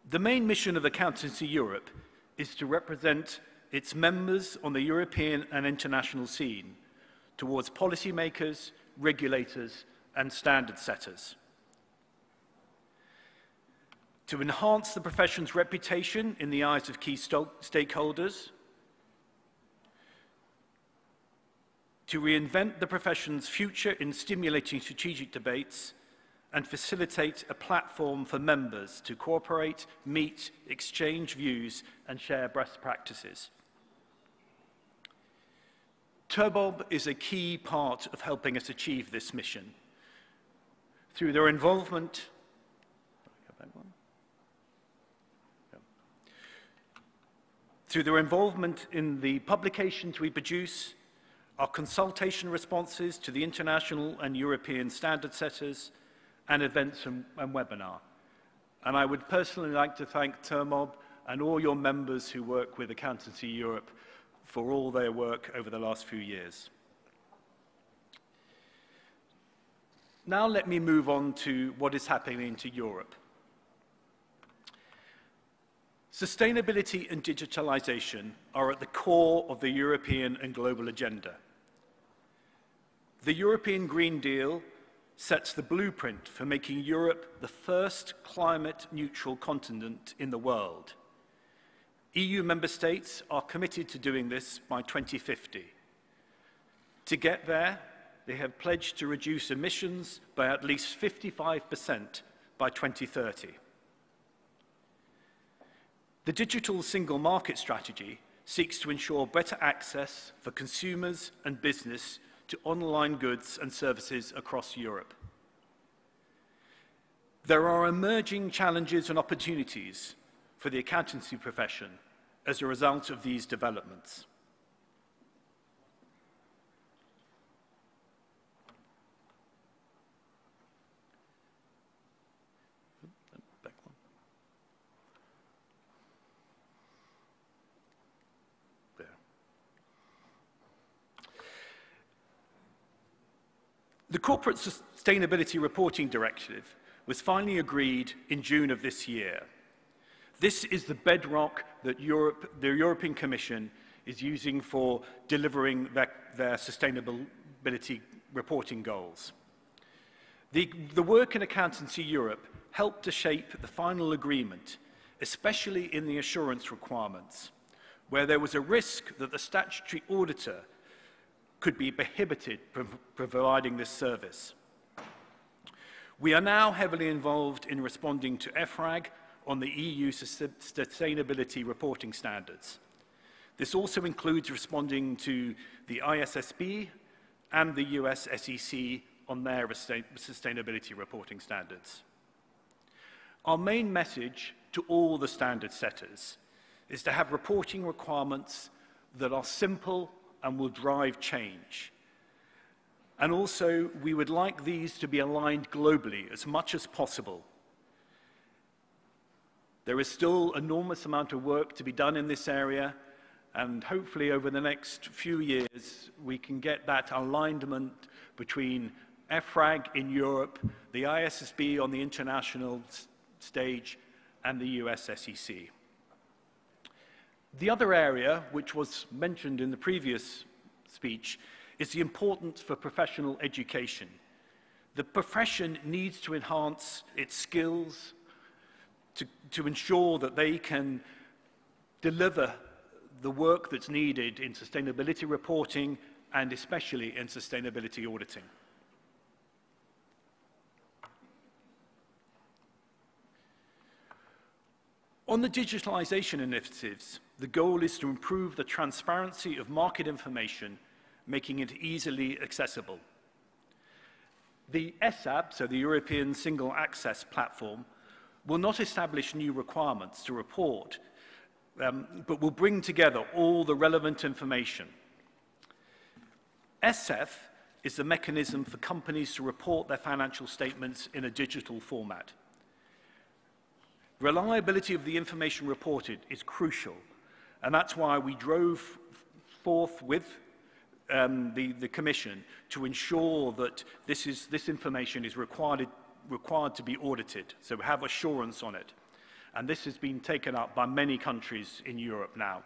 [SPEAKER 9] The main mission of Accountancy Europe is to represent its members on the European and international scene towards policymakers, regulators, and standard setters. To enhance the profession's reputation in the eyes of key stakeholders, to reinvent the profession's future in stimulating strategic debates, and facilitate a platform for members to cooperate, meet, exchange views, and share best practices. TURBOB is a key part of helping us achieve this mission. Through their involvement, in the publications we produce, our consultation responses to the international and European standard setters, and events and webinar. And I would personally like to thank TURMOB and all your members who work with Accountancy Europe for all their work over the last few years. Now let me move on to what is happening to Europe. Sustainability and digitalization are at the core of the European and global agenda. The European Green Deal sets the blueprint for making Europe the first climate-neutral continent in the world. EU member states are committed to doing this by 2050. To get there, they have pledged to reduce emissions by at least 55% by 2030. The Digital Single Market Strategy seeks to ensure better access for consumers and business to online goods and services across Europe. There are emerging challenges and opportunities for the accountancy profession as a result of these developments. The Corporate Sustainability Reporting Directive was finally agreed in June of this year. This is the bedrock that the European Commission is using for delivering their sustainability reporting goals. The work in Accountancy Europe helped to shape the final agreement, especially in the assurance requirements, where there was a risk that the statutory auditor could be prohibited from providing this service. We are now heavily involved in responding to EFRAG on the EU sustainability reporting standards. This also includes responding to the ISSB and the US SEC on their sustainability reporting standards. Our main message to all the standard setters is to have reporting requirements that are simple and will drive change. And also, we would like these to be aligned globally as much as possible. There is still an enormous amount of work to be done in this area, and hopefully over the next few years, we can get that alignment between EFRAG in Europe, the ISSB on the international stage and the US SEC. The other area, which was mentioned in the previous speech, is the importance for professional education. The profession needs to enhance its skills to ensure that they can deliver the work that's needed in sustainability reporting and especially in sustainability auditing. On the digitalization initiatives, the goal is to improve the transparency of market information, making it easily accessible. The ESAP, so the European Single Access Platform, will not establish new requirements to report, but will bring together all the relevant information. SF is the mechanism for companies to report their financial statements in a digital format. Reliability of the information reported is crucial, and that's why we drove forth with the Commission to ensure that this information is required to be audited, so we have assurance on it. And this has been taken up by many countries in Europe now.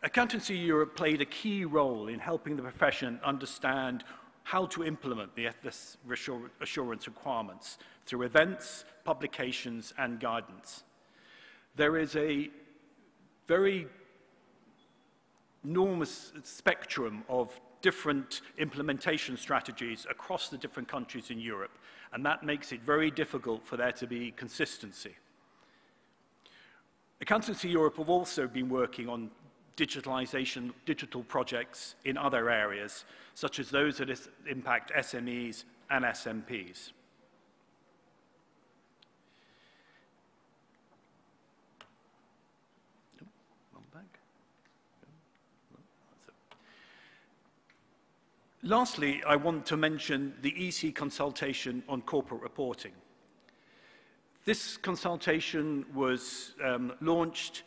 [SPEAKER 9] Accountancy Europe played a key role in helping the profession understand how to implement the ethics assurance requirements through events, publications, and guidance. There is a very enormous spectrum of different implementation strategies across the different countries in Europe, and that makes it very difficult for there to be consistency. Accountancy Europe have also been working on digitalization, digital projects in other areas, such as those that impact SMEs and SMPs. Lastly, I want to mention the EC consultation on corporate reporting. This consultation was launched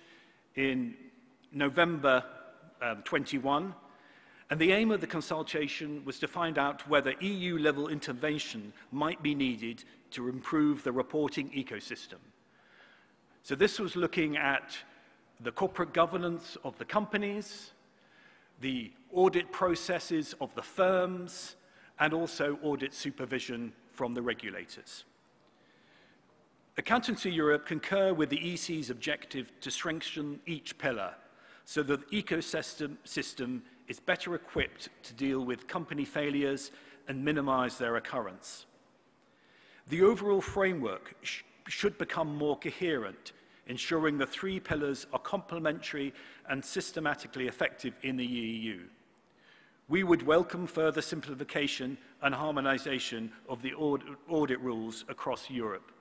[SPEAKER 9] in November 21, and the aim of the consultation was to find out whether EU-level intervention might be needed to improve the reporting ecosystem. So this was looking at the corporate governance of the companies, the audit processes of the firms, and also audit supervision from the regulators. Accountancy Europe concur with the EC's objective to strengthen each pillar so that the ecosystem is better equipped to deal with company failures and minimize their occurrence. The overall framework should become more coherent, ensuring the three pillars are complementary and systematically effective in the EU. We would welcome further simplification and harmonization of the audit rules across Europe.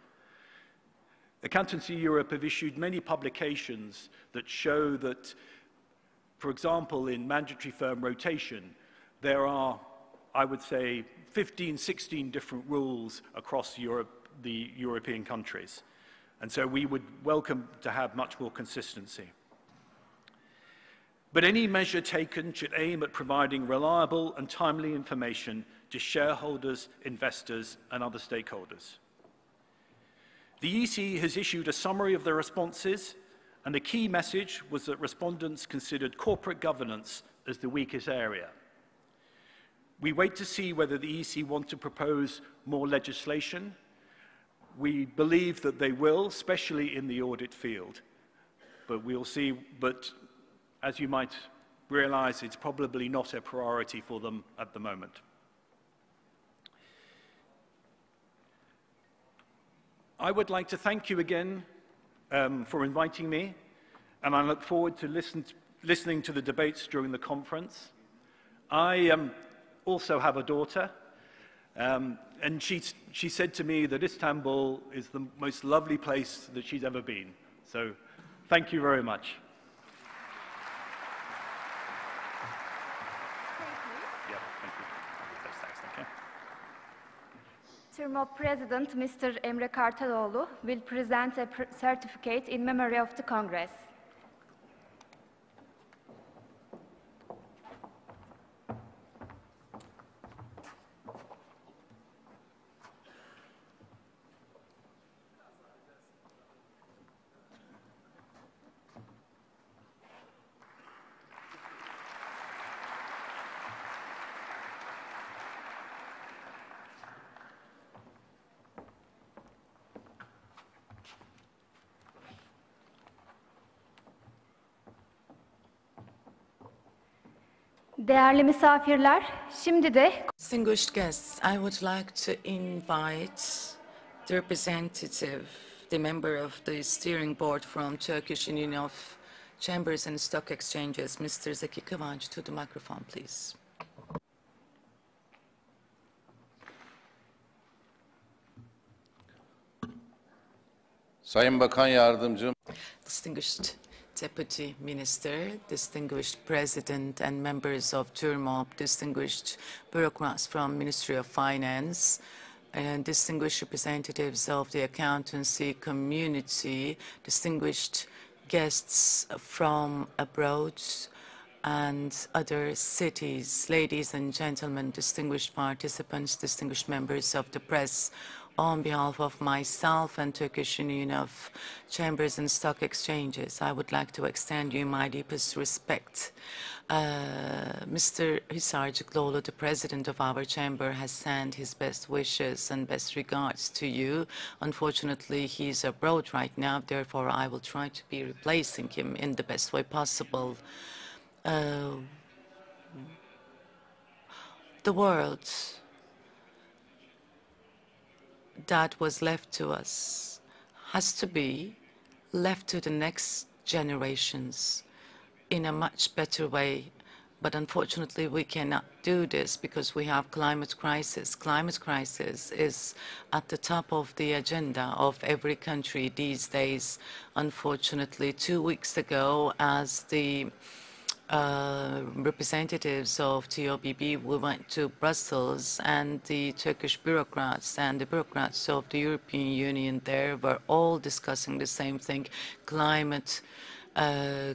[SPEAKER 9] Accountancy Europe have issued many publications that show that, for example, in mandatory firm rotation, there are, I would say, 15, 16 different rules across Europe, the European countries. And so we would welcome to have much more consistency. But any measure taken should aim at providing reliable and timely information to shareholders, investors, and other stakeholders. The EC has issued a summary of the responses, and the key message was that respondents considered corporate governance as the weakest area. We wait to see whether the EC want to propose more legislation. We believe that they will, especially in the audit field, but we'll see. But as you might realize, it's probably not a priority for them at the moment. I would like to thank you again for inviting me, and I look forward to listening to the debates during the conference. I also have a daughter, and she said to me that Istanbul is the most lovely place that she's ever been. So thank you very much.
[SPEAKER 5] TÜRMOP President Mr. Emre Kartaloğlu will present a certificate in memory of the Congress. Değerli misafirler, şimdi de
[SPEAKER 2] Distinguished guests, I would like to invite the representative, the member of the steering board from Turkish Union of Chambers and Stock Exchanges, Mr. Zeki Kıvanç, to the microphone, please.
[SPEAKER 10] Sayın Bakan Yardımcım,
[SPEAKER 2] Distinguished Deputy Minister, distinguished President and members of TÜRMOP, distinguished bureaucrats from Ministry of Finance, and distinguished representatives of the accountancy community, distinguished guests from abroad and other cities, ladies and gentlemen, distinguished participants, distinguished members of the press, on behalf of myself and Turkish Union of Chambers and Stock Exchanges, I would like to extend you my deepest respect. Mr. Hisarcıklıoğlu, the president of our chamber, has sent his best wishes and best regards to you. Unfortunately, he is abroad right now, therefore I will try to be replacing him in the best way possible. The world that was left to us has to be left to the next generations in a much better way. But unfortunately, we cannot do this because we have climate crisis. Climate crisis is at the top of the agenda of every country these days. Unfortunately, 2 weeks ago, as the representatives of TOBB, we went to Brussels, and the Turkish bureaucrats and the bureaucrats of the European Union there were all discussing the same thing: climate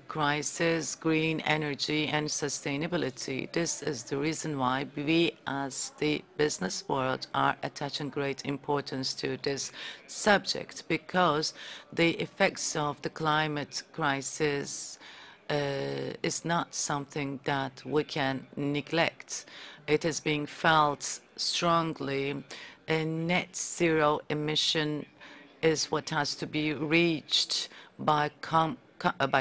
[SPEAKER 2] crisis, green energy and sustainability. This is the reason why we as the business world are attaching great importance to this subject, because the effects of the climate crisis is not something that we can neglect. It is being felt strongly. A net zero emission is what has to be reached by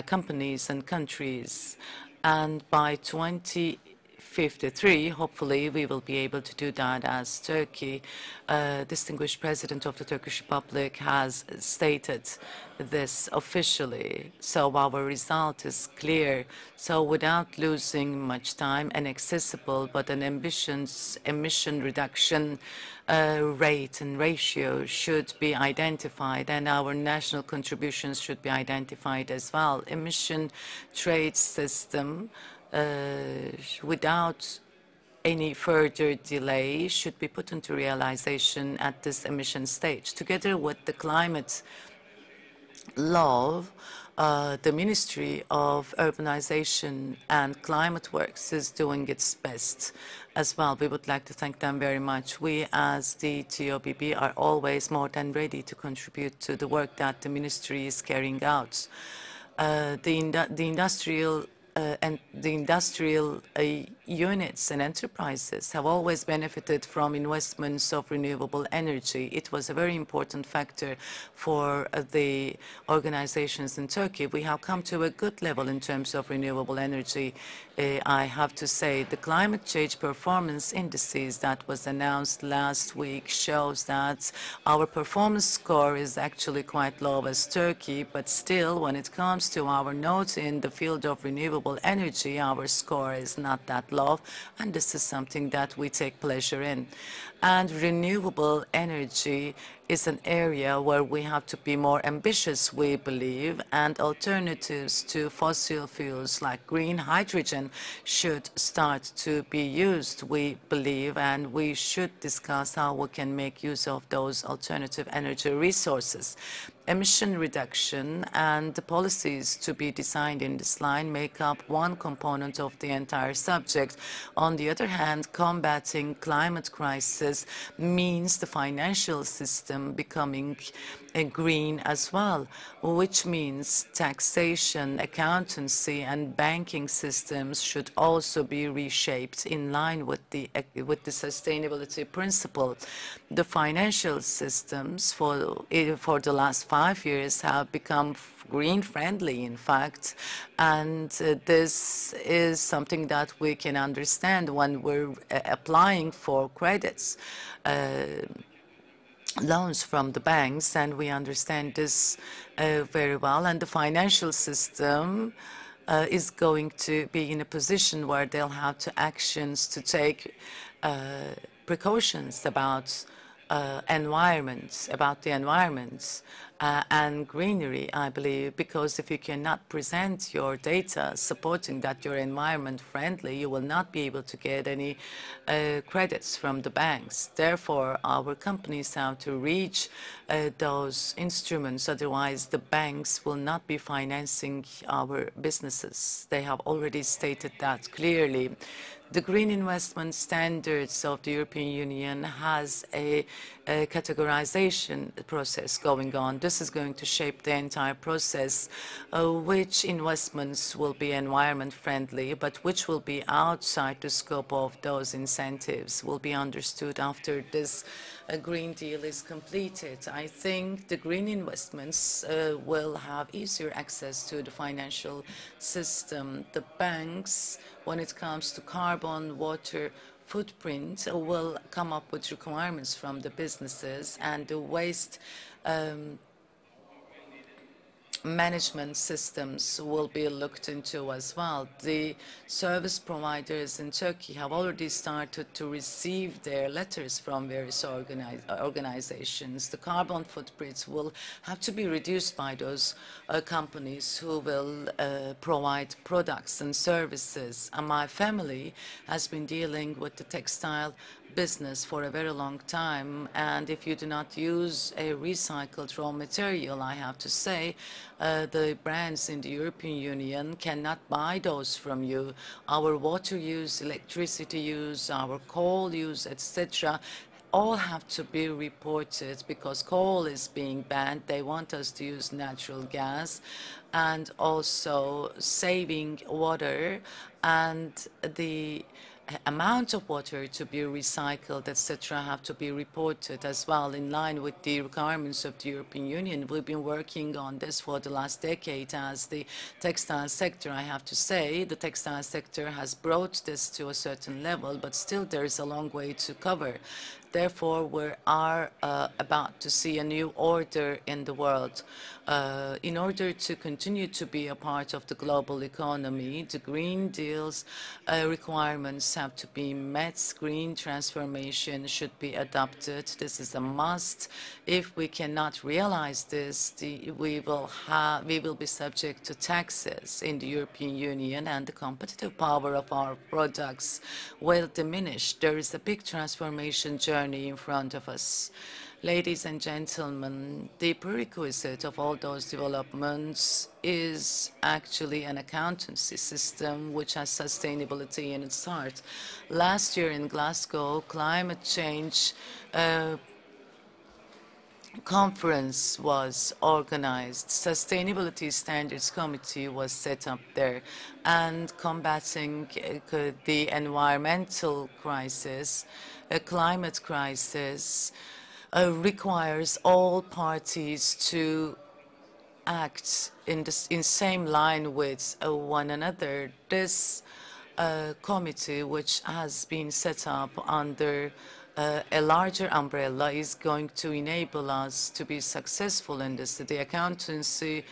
[SPEAKER 2] companies and countries, and by 2053, hopefully, we will be able to do that as Turkey. Distinguished President of the Turkish Republic has stated this officially, so our result is clear. So without losing much time, an accessible but an ambitious emission reduction rate and ratio should be identified, and our national contributions should be identified as well. Emission trade system without any further delay should be put into realization at this emission stage. Together with the climate law, the Ministry of Urbanization and Climate Works is doing its best as well. We would like to thank them very much. We as the TOBB are always more than ready to contribute to the work that the ministry is carrying out. The industrial units and enterprises have always benefited from investments of renewable energy. It was a very important factor for the organizations in Turkey. We have come to a good level in terms of renewable energy. I have to say the climate change performance indices that was announced last week shows that our performance score is actually quite low as Turkey, but still, when it comes to our notes in the field of renewable energy, our score is not that low, and this is something that we take pleasure in. And renewable energy is an area where we have to be more ambitious, we believe, and alternatives to fossil fuels like green hydrogen should start to be used, we believe, and we should discuss how we can make use of those alternative energy resources. Emission reduction and the policies to be designed in this line make up one component of the entire subject. On the other hand, combating climate crisis means the financial system system becoming green as well, which means taxation, accountancy, and banking systems should also be reshaped in line with the sustainability principle. The financial systems for the last 5 years have become green friendly, in fact, and this is something that we can understand when we're applying for credits, loans from the banks, and we understand this very well. And the financial system is going to be in a position where they'll have to actions to take precautions about about the environment and greenery, I believe, because if you cannot present your data supporting that you're environment friendly, you will not be able to get any credits from the banks. Therefore, our companies have to reach those instruments, otherwise the banks will not be financing our businesses. They have already stated that clearly. The green investment standards of the European Union has a categorization process going on. This is going to shape the entire process, which investments will be environment friendly, but which will be outside the scope of those incentives will be understood after this Green Deal is completed. I think the green investments will have easier access to the financial system. The banks, when it comes to carbon, water, footprint, will come up with requirements from the businesses, and the waste management systems will be looked into as well. The service providers in Turkey have already started to receive their letters from various organizations. The carbon footprints will have to be reduced by those companies who will provide products and services. And my family has been dealing with the textile business for a very long time, and if you do not use a recycled raw material, I have to say, the brands in the European Union cannot buy those from you. Our water use, electricity use, our coal use, etc., all have to be reported because coal is being banned. They want us to use natural gas, and also saving water, and the amount of water to be recycled, etc., have to be reported as well in line with the requirements of the European Union. We've been working on this for the last decade as the textile sector. I have to say the textile sector has brought this to a certain level, but still there is a long way to cover. Therefore, we are about to see a new order in the world. In order to continue to be a part of the global economy, the Green Deal's requirements have to be met. Green transformation should be adopted. This is a must. If we cannot realize this, we will be subject to taxes in the European Union, and the competitive power of our products will diminish. There is a big transformation journey in front of us. Ladies and gentlemen, the prerequisite of all those developments is actually an accountancy system which has sustainability in its heart. Last year in Glasgow, climate change conference was organized. Sustainability Standards Committee was set up there, and combating the environmental crisis, a climate crisis, requires all parties to act in the same line with one another. This committee, which has been set up under a larger umbrella, is going to enable us to be successful in this. The accountancy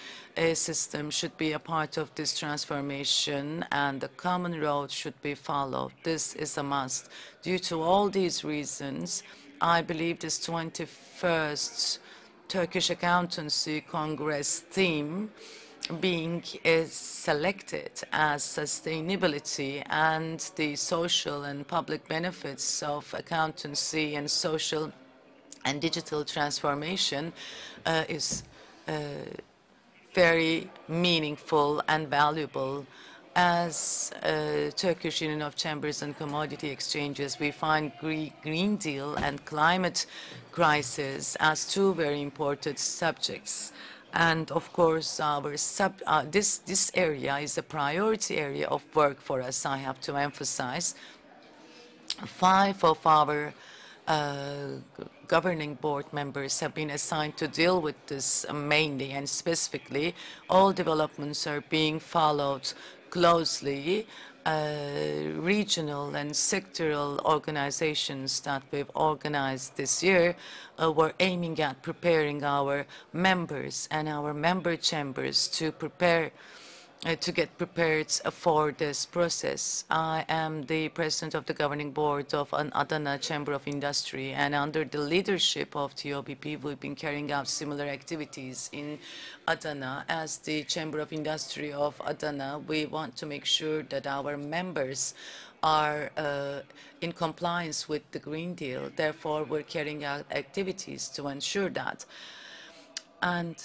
[SPEAKER 2] system should be a part of this transformation, and the common road should be followed. This is a must. Due to all these reasons, I believe this 21st Turkish Accountancy Congress theme being selected as sustainability and the social and public benefits of accountancy and social and digital transformation is very meaningful and valuable. As Turkish Union of Chambers and Commodity Exchanges, we find Green Deal and climate crisis as two very important subjects. And of course, this area is a priority area of work for us, I have to emphasize. 5 of our governing board members have been assigned to deal with this mainly and specifically. All developments are being followed closely. Regional and sectoral organizations that we've organized this year were aiming at preparing our members and our member chambers to prepare to get prepared for this process. I am the president of the governing board of an Adana Chamber of Industry, and under the leadership of TOBP, we've been carrying out similar activities in Adana. As the Chamber of Industry of Adana, we want to make sure that our members are in compliance with the Green Deal. Therefore, we're carrying out activities to ensure that. And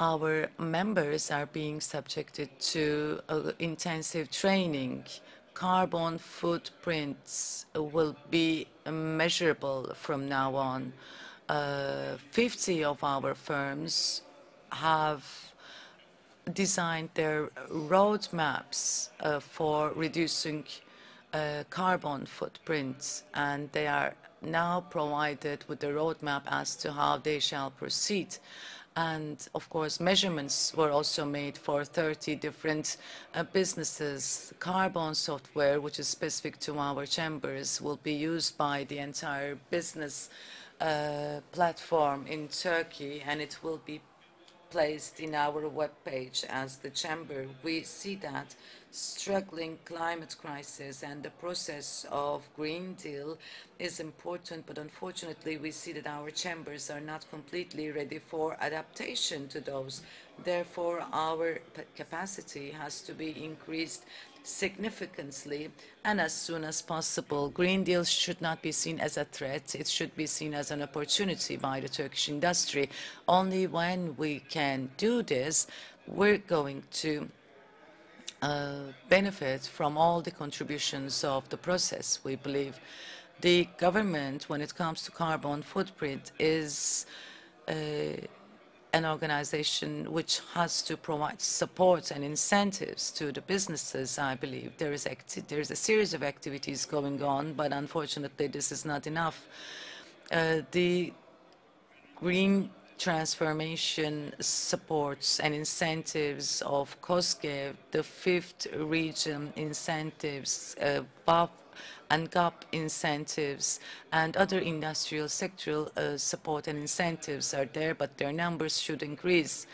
[SPEAKER 2] our members are being subjected to intensive training. Carbon footprints will be measurable from now on. 50 of our firms have designed their roadmaps for reducing carbon footprints, and they are now provided with a roadmap as to how they shall proceed. And of course, measurements were also made for 30 different businesses. Carbon software, which is specific to our chambers, will be used by the entire business platform in Turkey, and it will be placed in our webpage as the chamber. We see that struggling climate crisis and the process of Green Deal is important, but unfortunately we see that our chambers are not completely ready for adaptation to those. Therefore, our capacity has to be increased significantly and as soon as possible. Green Deal should not be seen as a threat. It should be seen as an opportunity by the Turkish industry. Only when we can do this, we're going to benefit from all the contributions of the process. We believe the government, when it comes to carbon footprint, is an organization which has to provide support and incentives to the businesses. I believe there is a series of activities going on, but unfortunately this is not enough. The green transformation supports and incentives of COSGAP, the 5th region incentives, BAP and GAP incentives, and other industrial sectoral support and incentives are there, but their numbers should increase.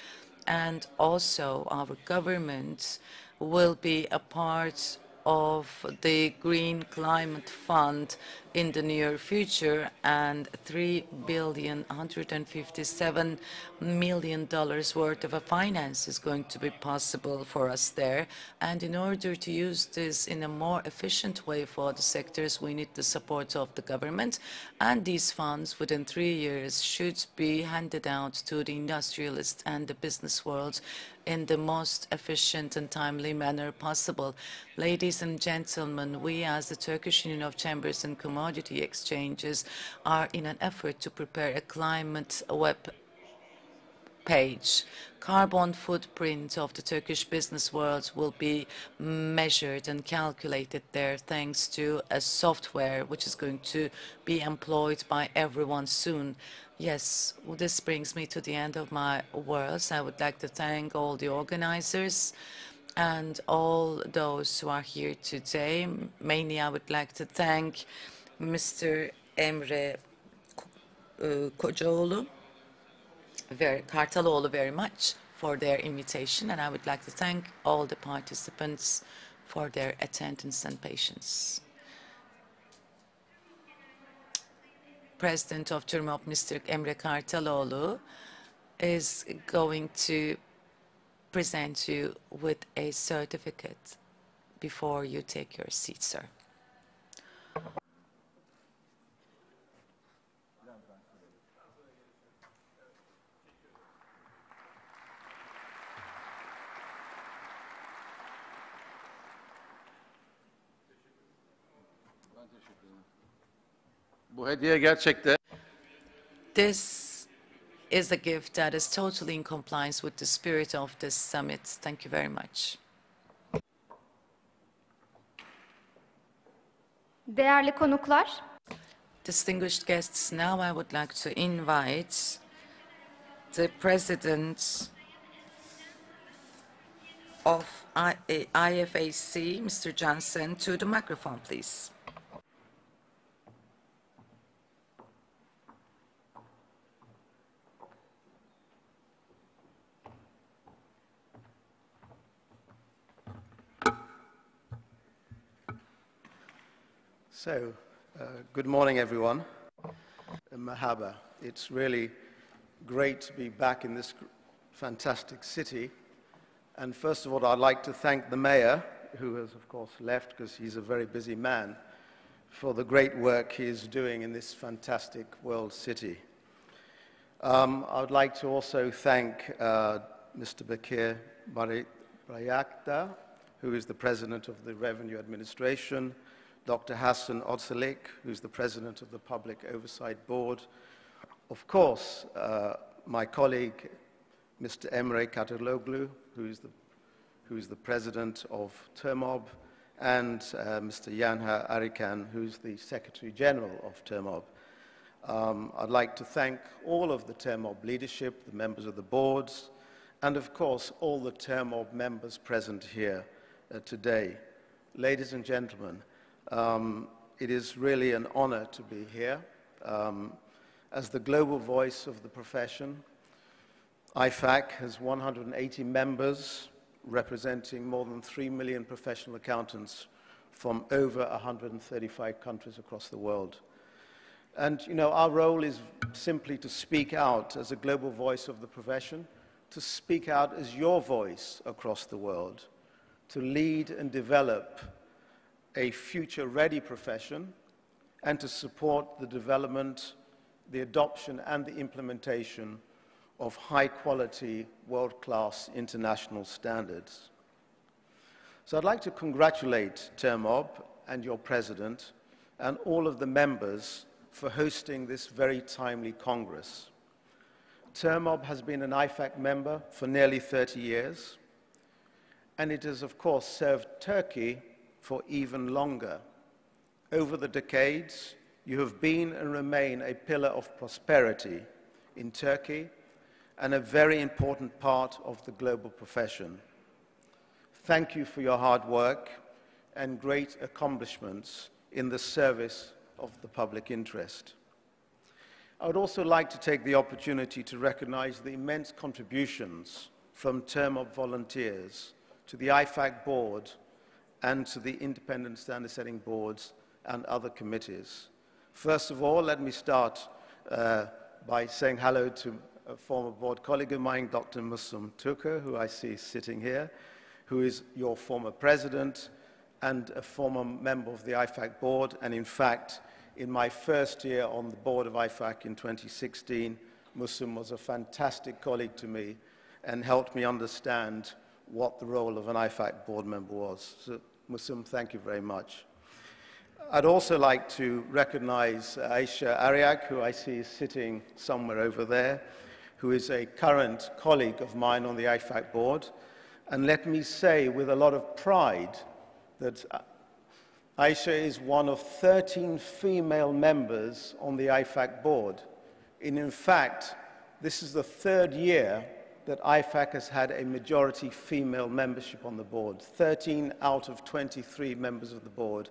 [SPEAKER 2] And also our government will be a part of the Green Climate Fund in the near future, and $3.157 billion worth of finance is going to be possible for us there. And in order to use this in a more efficient way for the sectors, we need the support of the government, and these funds within 3 years should be handed out to the industrialists and the business world in the most efficient and timely manner possible. Ladies and gentlemen, we as the Turkish Union of Chambers and Commodity Exchanges are in an effort to prepare a climate web page. Carbon footprint of the Turkish business world will be measured and calculated there thanks to a software which is going to be employed by everyone soon. Yes, well, this brings me to the end of my words. I would like to thank all the organizers and all those who are here today. Mainly, I would like to thank Mr. Emre Kocaoğlu, Kartaloğlu very much for their invitation, and I would like to thank all the participants for their attendance and patience. President of TÜRMOP, Mr. Emre Kartaloğlu, is going to present you with a certificate before you take your seat, sir.
[SPEAKER 1] Bu hediye gerçekten
[SPEAKER 2] This is a gift that is totally in compliance with the spirit of this summit. Thank you very much.
[SPEAKER 5] Değerli konuklar,
[SPEAKER 2] Distinguished guests, now I would like to invite the President of IFAC, Mr. Johnson, to the microphone, please.
[SPEAKER 10] So, good morning, everyone. Mahaba. It's really great to be back in this fantastic city. And first of all, I'd like to thank the mayor, who has, of course, left because he's a very busy man, for the great work he is doing in this fantastic world city. I would like to also thank Mr. Bekir Bayakta, who is the president of the Revenue Administration, Dr. Hassan Odselik, who's the president of the Public Oversight Board, of course, my colleague, Mr. Emre Kataloglu, who is the president of TERMOB, and Mr. Yanha Arikan, who's the Secretary General of TERMOB. I'd like to thank all of the TERMOB leadership, the members of the boards, and of course, all the TERMOB members present here today. Ladies and gentlemen, it is really an honor to be here. As the global voice of the profession, IFAC has 180 members representing more than 3 million professional accountants from over 135 countries across the world. And, you know, our role is simply to speak out as a global voice of the profession, to speak out as your voice across the world, to lead and develop a future-ready profession, and to support the development, the adoption, and the implementation of high-quality, world-class international standards. So I'd like to congratulate TERMOB and your president and all of the members for hosting this very timely Congress. TERMOB has been an IFAC member for nearly 30 years, and it has, of course, served Turkey for even longer. Over the decades, you have been and remain a pillar of prosperity in Turkey and a very important part of the global profession. Thank you for your hard work and great accomplishments in the service of the public interest. I would also like to take the opportunity to recognize the immense contributions from TERMOB volunteers to the IFAC board and to the independent standard-setting boards and other committees. First of all, let me start by saying hello to a former board colleague of mine, Dr. Musum Tukur, who I see sitting here, who is your former president and a former member of the IFAC board. And in fact, in my first year on the board of IFAC in 2016, Musum was a fantastic colleague to me and helped me understand what the role of an IFAC board member was. So, Musum, thank you very much. I'd also like to recognize Aisha Ariak, who I see is sitting somewhere over there, who is a current colleague of mine on the IFAC board. And let me say with a lot of pride that Aisha is one of 13 female members on the IFAC board. And in fact, this is the third year that IFAC has had a majority female membership on the board. 13 out of 23 members of the board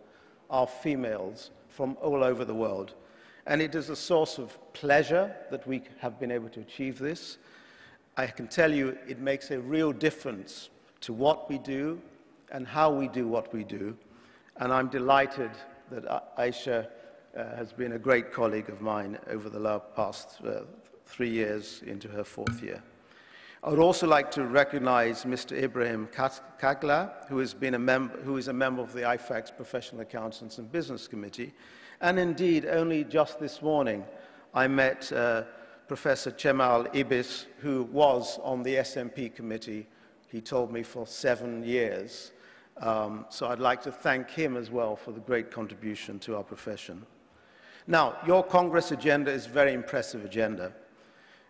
[SPEAKER 10] are females from all over the world. And it is a source of pleasure that we have been able to achieve this. I can tell you it makes a real difference to what we do and how we do what we do. And I'm delighted that Aisha has been a great colleague of mine over the past 3 years into her 4th year. I would also like to recognize Mr. Ibrahim Kagla, who is a member of the IFAC's Professional Accountants and Business Committee. And indeed, only just this morning, I met Professor Cemal Ibis, who was on the SMP committee, he told me, for 7 years. So I'd like to thank him as well for the great contribution to our profession. Now, your Congress agenda is a very impressive agenda,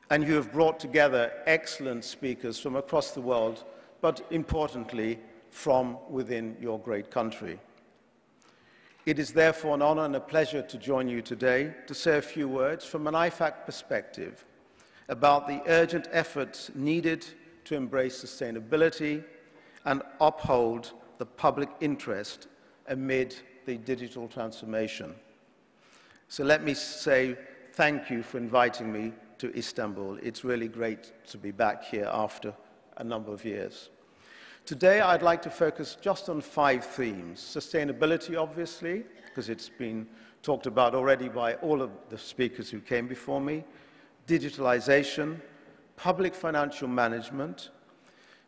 [SPEAKER 10] and you have brought together excellent speakers from across the world, but importantly, from within your great country. It is therefore an honor and a pleasure to join you today to say a few words from an IFAC perspective about the urgent efforts needed to embrace sustainability and uphold the public interest amid the digital transformation. So let me say thank you for inviting me to Istanbul. It's really great to be back here after a number of years. Today, I'd like to focus just on 5 themes. Sustainability, obviously, because it's been talked about already by all of the speakers who came before me. Digitalization, public financial management,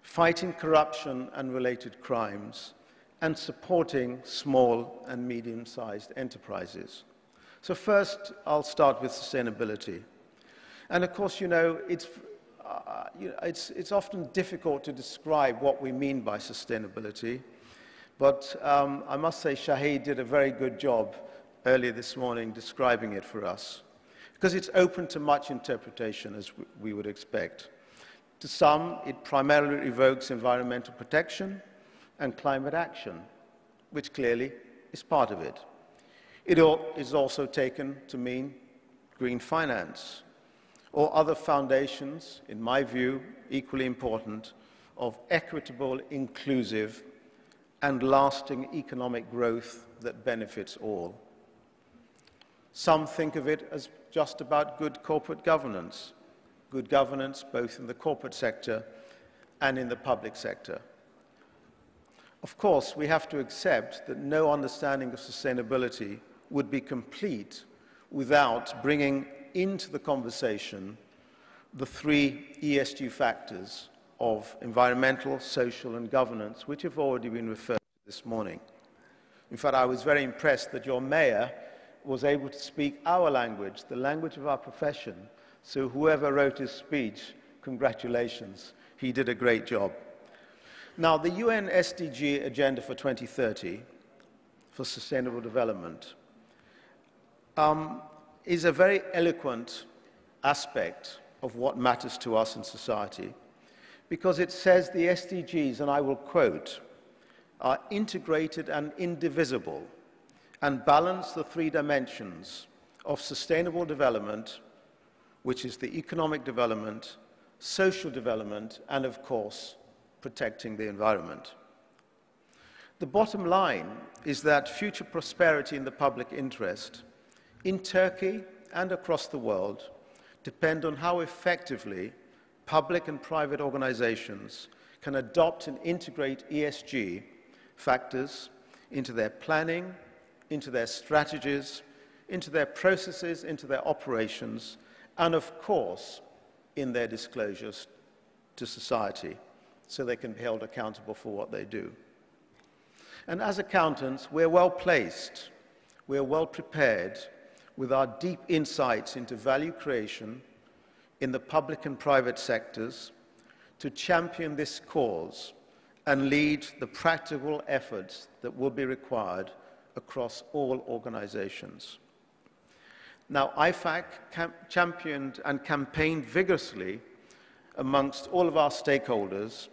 [SPEAKER 10] fighting corruption and related crimes, and supporting small and medium-sized enterprises. So first, I'll start with sustainability. And of course, it's often difficult to describe what we mean by sustainability, but I must say Shahid did a very good job earlier this morning describing it for us, because it's open to much interpretation, as we would expect. To some, it primarily evokes environmental protection and climate action, which clearly is part of it. It is also taken to mean green finance, or other foundations, in my view, equally important, of equitable, inclusive, and lasting economic growth that benefits all. Some think of it as just about good corporate governance both in the corporate sector and in the public sector. Of course, we have to accept that no understanding of sustainability would be complete without bringing into the conversation the 3 ESG factors of environmental, social, and governance, which have already been referred to this morning. In fact, I was very impressed that your mayor was able to speak our language, the language of our profession. So whoever wrote his speech, congratulations. He did a great job. Now, the UN SDG Agenda for 2030 for Sustainable Development is a very eloquent aspect of what matters to us in society, because it says the SDGs, and I will quote, are integrated and indivisible and balance the 3 dimensions of sustainable development, which is the economic development, social development, and of course, protecting the environment. The bottom line is that future prosperity in the public interest in Turkey and across the world depend on how effectively public and private organizations can adopt and integrate ESG factors into their planning, into their strategies, into their processes, into their operations, and of course, in their disclosures to society, so they can be held accountable for what they do. And as accountants, we're well placed, we're well prepared with our deep insights into value creation in the public and private sectors to champion this cause and lead the practical efforts that will be required across all organizations. Now, IFAC championed and campaigned vigorously amongst all of our stakeholders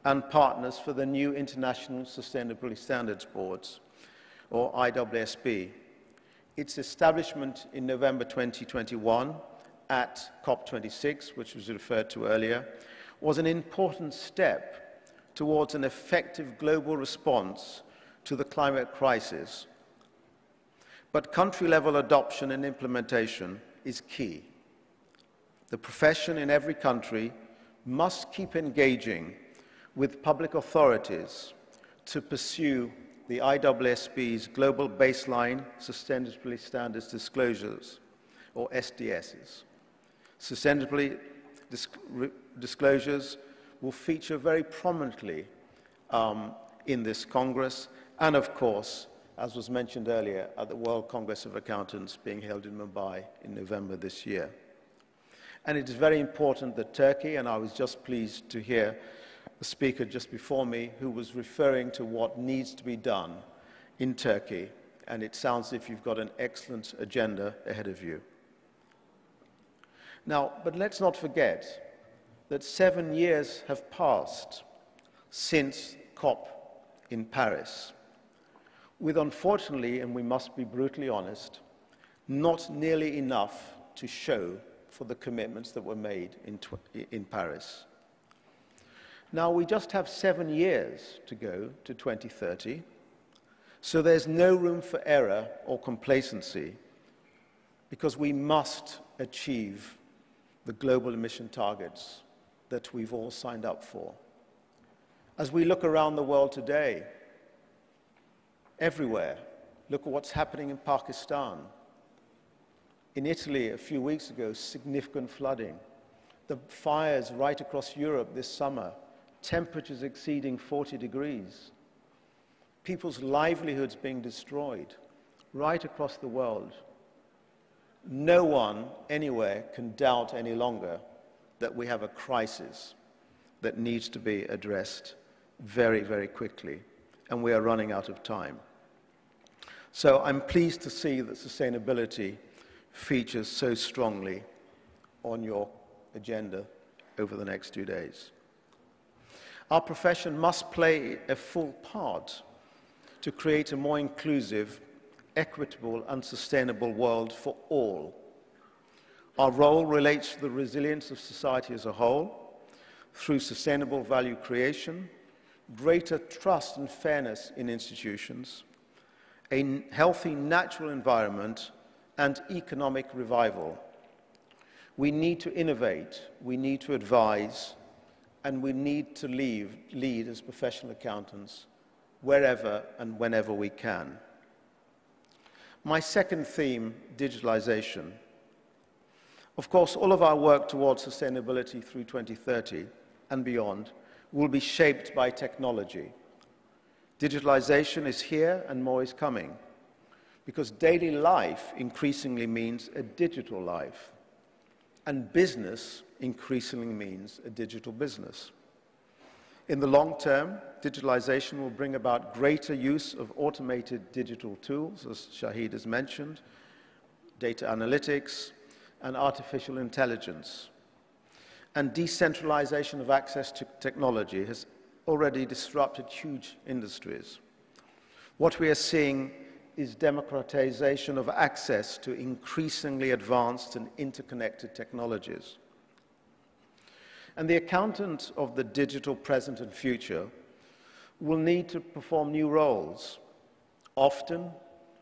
[SPEAKER 10] and partners for the new International Sustainability Standards Boards, or IWSB. Its establishment in November 2021 at COP26, which was referred to earlier, was an important step towards an effective global response to the climate crisis. But country-level adoption and implementation is key. The profession in every country must keep engaging with public authorities to pursue the IWSB's Global Baseline Sustainability Standards Disclosures, or SDSs. Sustainability disclosures will feature very prominently in this Congress, and of course, as was mentioned earlier, at the World Congress of Accountants being held in Mumbai in November this year. And it is very important that Turkey, and I was just pleased to hear the speaker just before me, who was referring to what needs to be done in Turkey, and it sounds as if you've got an excellent agenda ahead of you. Now, but let's not forget that 7 years have passed since COP in Paris, with, unfortunately, and we must be brutally honest, not nearly enough to show for the commitments that were made in Paris. Now, we just have 7 years to go to 2030, so there's no room for error or complacency, because we must achieve the global emission targets that we've all signed up for. As we look around the world today, everywhere, look at what's happening in Pakistan. In Italy, a few weeks ago, significant flooding. The fires right across Europe this summer, temperatures exceeding 40 degrees. People's livelihoods being destroyed right across the world. No one anywhere can doubt any longer that we have a crisis that needs to be addressed very, very quickly, and we are running out of time. So I'm pleased to see that sustainability features so strongly on your agenda over the next 2 days. Our profession must play a full part to create a more inclusive, equitable and sustainable world for all. Our role relates to the resilience of society as a whole through sustainable value creation, greater trust and fairness in institutions, a healthy natural environment, and economic revival. We need to innovate, we need to advise, and we need to lead as professional accountants wherever and whenever we can. My second theme, digitalization. Of course, all of our work towards sustainability through 2030 and beyond will be shaped by technology. Digitalization is here and more is coming, because daily life increasingly means a digital life, and business increasingly means a digital business. In the long term, digitalization will bring about greater use of automated digital tools, as Shahid has mentioned, data analytics, and artificial intelligence. And decentralization of access to technology has already disrupted huge industries. What we are seeing is democratization of access to increasingly advanced and interconnected technologies. And the accountant of the digital present and future will need to perform new roles, often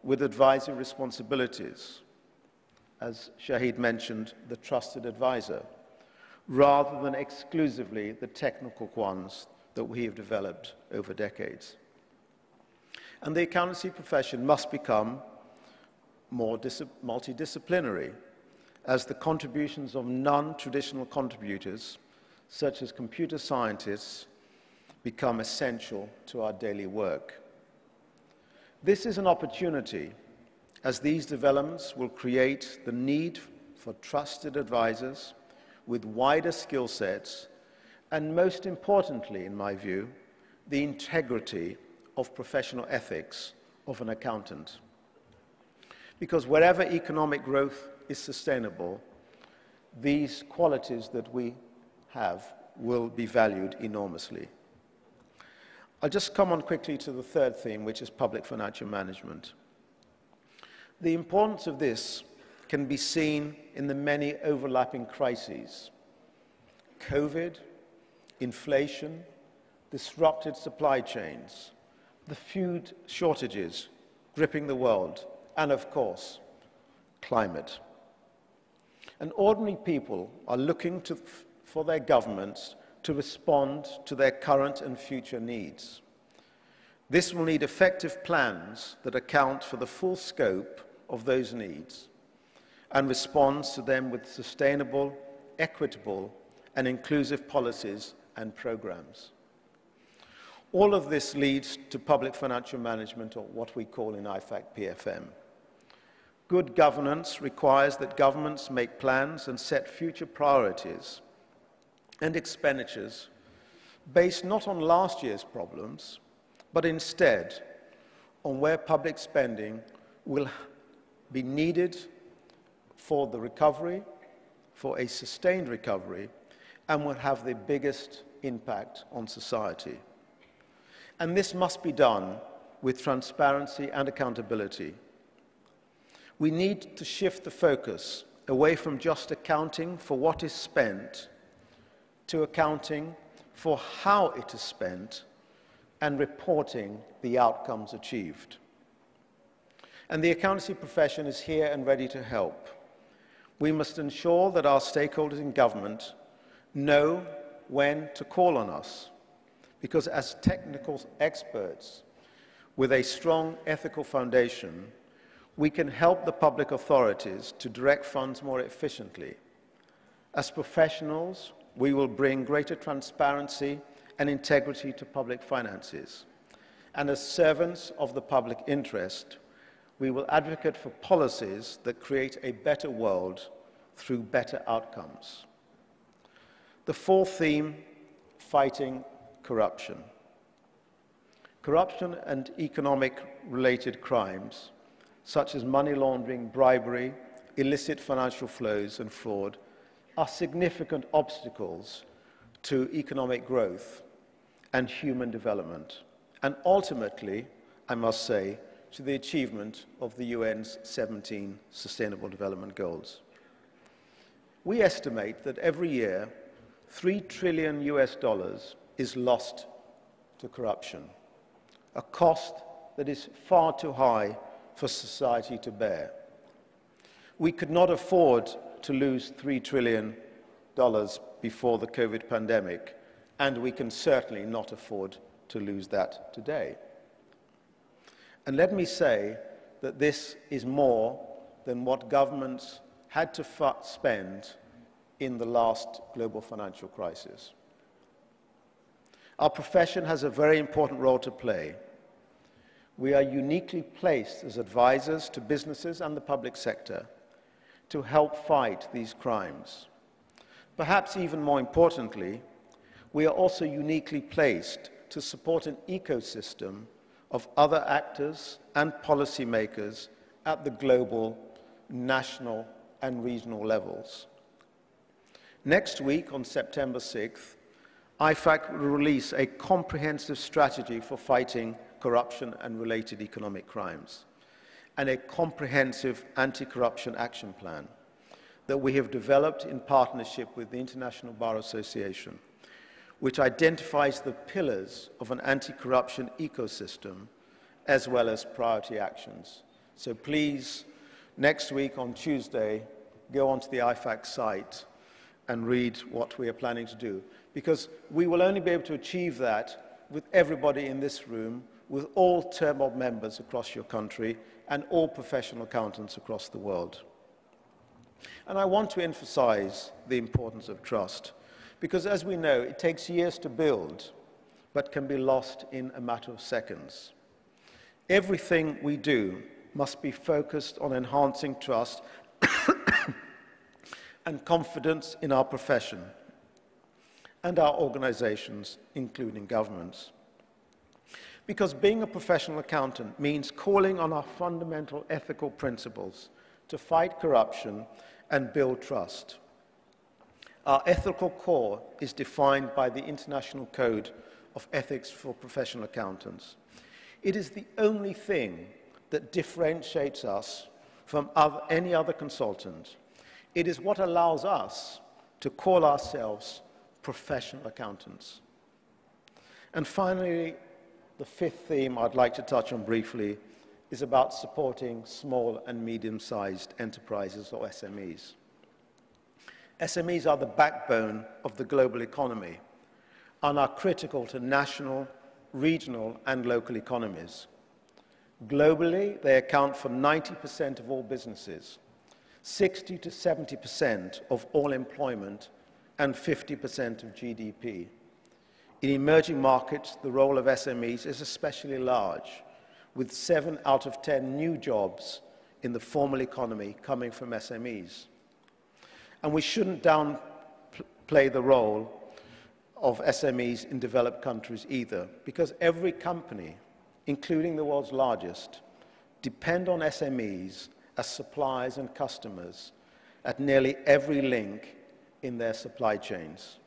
[SPEAKER 10] with advisory responsibilities, as Shahid mentioned, the trusted advisor, rather than exclusively the technical ones that we have developed over decades. And the accountancy profession must become more multidisciplinary, as the contributions of non-traditional contributors, such as computer scientists, become essential to our daily work. This is an opportunity, as these developments will create the need for trusted advisors with wider skill sets, and most importantly, in my view, the integrity of professional ethics of an accountant. Because wherever economic growth is sustainable, these qualities that we have will be valued enormously. I'll just come on quickly to the third theme, which is public financial management. The importance of this can be seen in the many overlapping crises: COVID, inflation, disrupted supply chains, the food shortages gripping the world, and of course, climate. And ordinary people are looking for their governments to respond to their current and future needs. This will need effective plans that account for the full scope of those needs and responds to them with sustainable, equitable, and inclusive policies and programs. All of this leads to public financial management, or what we call in IFAC PFM. Good governance requires that governments make plans and set future priorities and expenditures based not on last year's problems, but instead on where public spending will be needed for the recovery, for a sustained recovery, and will have the biggest impact on society. And this must be done with transparency and accountability. We need to shift the focus away from just accounting for what is spent to accounting for how it is spent and reporting the outcomes achieved. And the accountancy profession is here and ready to help. We must ensure that our stakeholders in government know when to call on us, because as technical experts with a strong ethical foundation, we can help the public authorities to direct funds more efficiently. As professionals, we will bring greater transparency and integrity to public finances. And as servants of the public interest, we will advocate for policies that create a better world through better outcomes. The fourth theme, fighting corruption. Corruption and economic-related crimes, such as money laundering, bribery, illicit financial flows and fraud, are significant obstacles to economic growth and human development, and ultimately, I must say, to the achievement of the UN's 17 Sustainable Development Goals. We estimate that every year, $3 trillion is lost to corruption, a cost that is far too high for society to bear. We could not afford to lose $3 trillion before the COVID pandemic, and we can certainly not afford to lose that today. And let me say that this is more than what governments had to spend in the last global financial crisis. Our profession has a very important role to play. We are uniquely placed as advisors to businesses and the public sector to help fight these crimes. Perhaps even more importantly, we are also uniquely placed to support an ecosystem of other actors and policymakers at the global, national, and regional levels. Next week, on September 6th, IFAC will release a comprehensive strategy for fighting corruption and related economic crimes, and a comprehensive anti-corruption action plan that we have developed in partnership with the International Bar Association, which identifies the pillars of an anti-corruption ecosystem as well as priority actions. So please, next week on Tuesday, go onto the IFAC site and read what we are planning to do, because we will only be able to achieve that with everybody in this room, with all TURMOB members across your country and all professional accountants across the world. And I want to emphasize the importance of trust, because as we know, it takes years to build, but can be lost in a matter of seconds. Everything we do must be focused on enhancing trust and confidence in our profession and our organizations, including governments. Because being a professional accountant means calling on our fundamental ethical principles to fight corruption and build trust. Our ethical core is defined by the International Code of Ethics for Professional Accountants. It is the only thing that differentiates us from any other consultant. It is what allows us to call ourselves professional accountants. And finally, the fifth theme I'd like to touch on briefly is about supporting small and medium-sized enterprises, or SMEs. SMEs are the backbone of the global economy and are critical to national, regional, and local economies. Globally, they account for 90% of all businesses, 60 to 70% of all employment, and 50% of GDP. In emerging markets, the role of SMEs is especially large, with 7 out of 10 new jobs in the formal economy coming from SMEs. And we shouldn't downplay the role of SMEs in developed countries either, because every company, including the world's largest, depend on SMEs as suppliers and customers at nearly every link in their supply chains.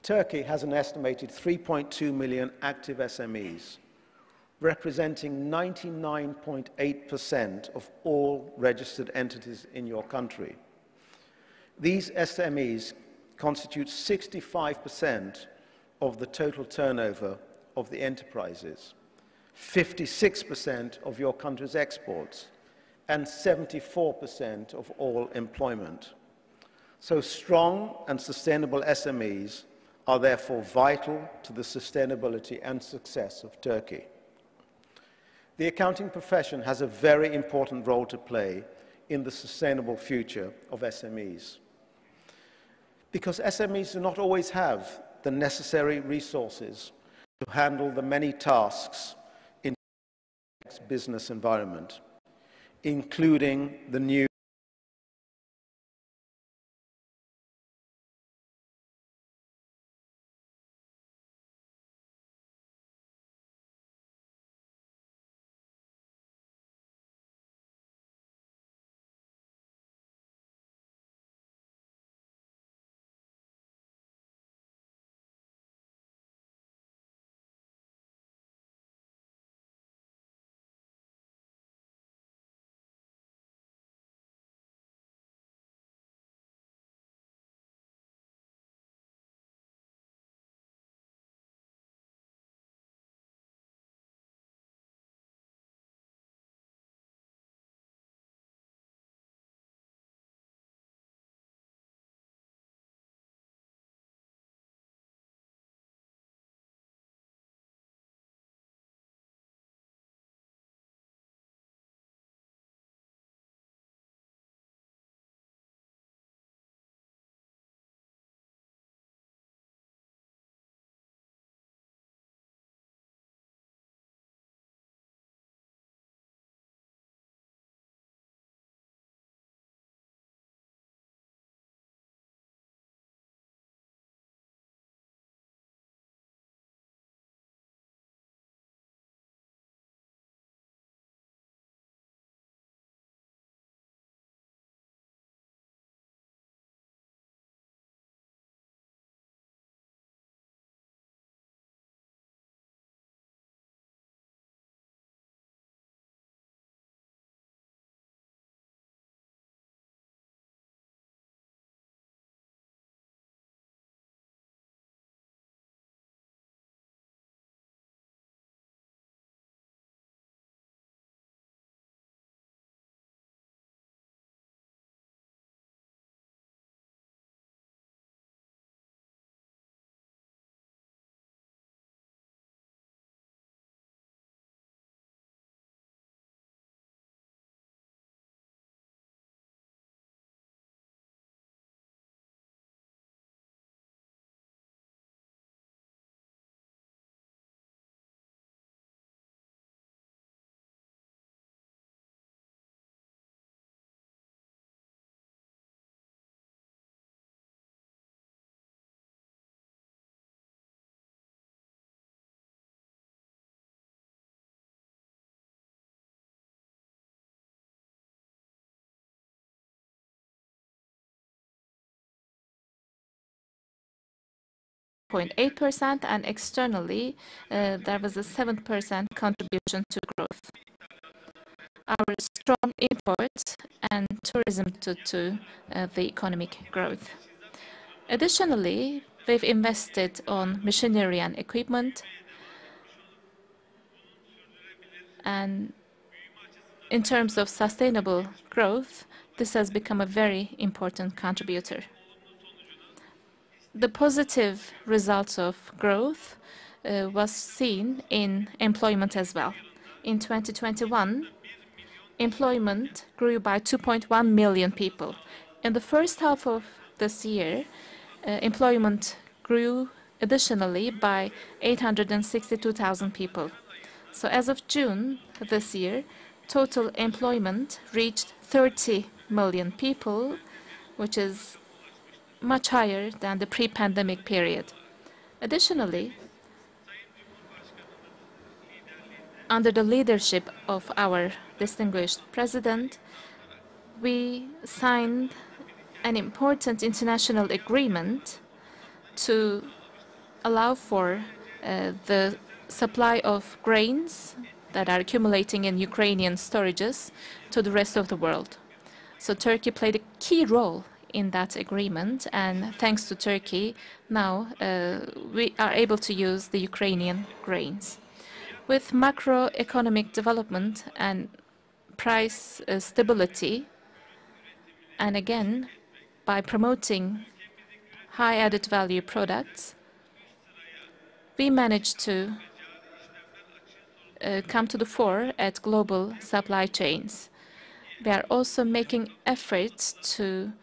[SPEAKER 10] Turkey has an estimated 3.2 million active SMEs, representing 99.8% of all registered entities in your country. These SMEs constitute 65% of the total turnover of the enterprises, 56% of your country's exports, and 74% of all employment. So strong and sustainable SMEs are therefore vital to the sustainability and success of Turkey. The accounting profession has a very important role to play in the sustainable future of SMEs, because SMEs do not always have the necessary resources to handle the many tasks in the business environment, including the new
[SPEAKER 6] .8%, and externally there was a 7% contribution to growth. Our strong imports and tourism to the economic growth. Additionally, we've invested on machinery and equipment, and in terms of sustainable growth, this has become a very important contributor. The positive results of growth was seen in employment as well. In 2021, employment grew by 2.1 million people. In the first half of this year, employment grew additionally by 862,000 people. So as of June this year, total employment reached 30 million people, which is much higher than the pre-pandemic period. Additionally, under the leadership of our distinguished president, we signed an important international agreement to allow for the supply of grains that are accumulating in Ukrainian storages to the rest of the world. So Turkey played a key role in that agreement, and thanks to Turkey, now we are able to use the Ukrainian grains. With macroeconomic development and price stability, and again, by promoting high added value products, we managed to come to the fore at global supply chains. We are also making efforts to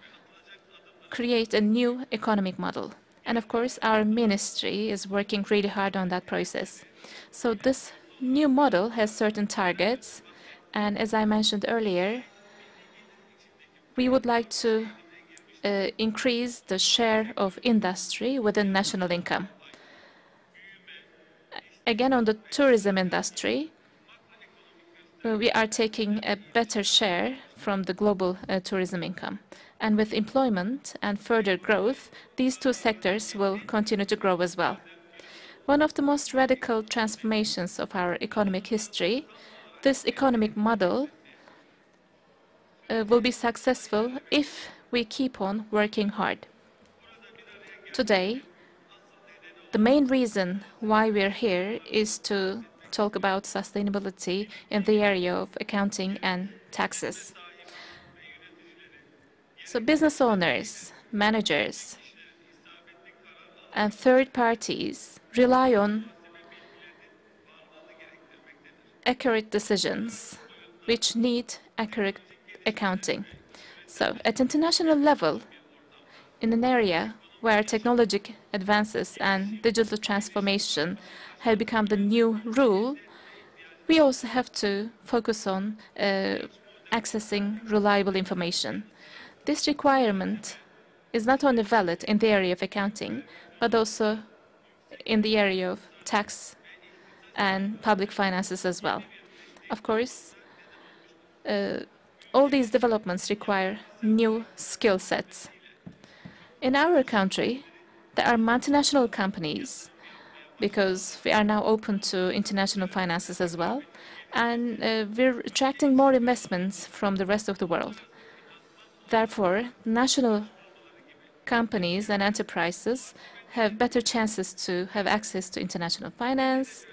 [SPEAKER 6] create a new economic model. And of course, our ministry is working really hard on that process. So this new model has certain targets. And as I mentioned earlier, we would like to increase the share of industry within national income. Again, on the tourism industry, we are taking a better share from the global tourism income. And with employment and further growth, these two sectors will continue to grow as well. One of the most radical transformations of our economic history, this economic model will be successful if we keep on working hard. Today, the main reason why we're here is to talk about sustainability in the area of accounting and taxes. So business owners, managers, and third parties rely on accurate decisions which need accurate accounting. So at international level, in an area where technological advances and digital transformation have become the new rule, we also have to focus on accessing reliable information. This requirement is not only valid in the area of accounting, but also in the area of tax and public finances as well. Of course, all these developments require new skill sets. In our country, there are multinational companies, because we are now open to international finances as well, and we're attracting more investments from the rest of the world. Therefore, national companies and enterprises have better chances to have access to international finance.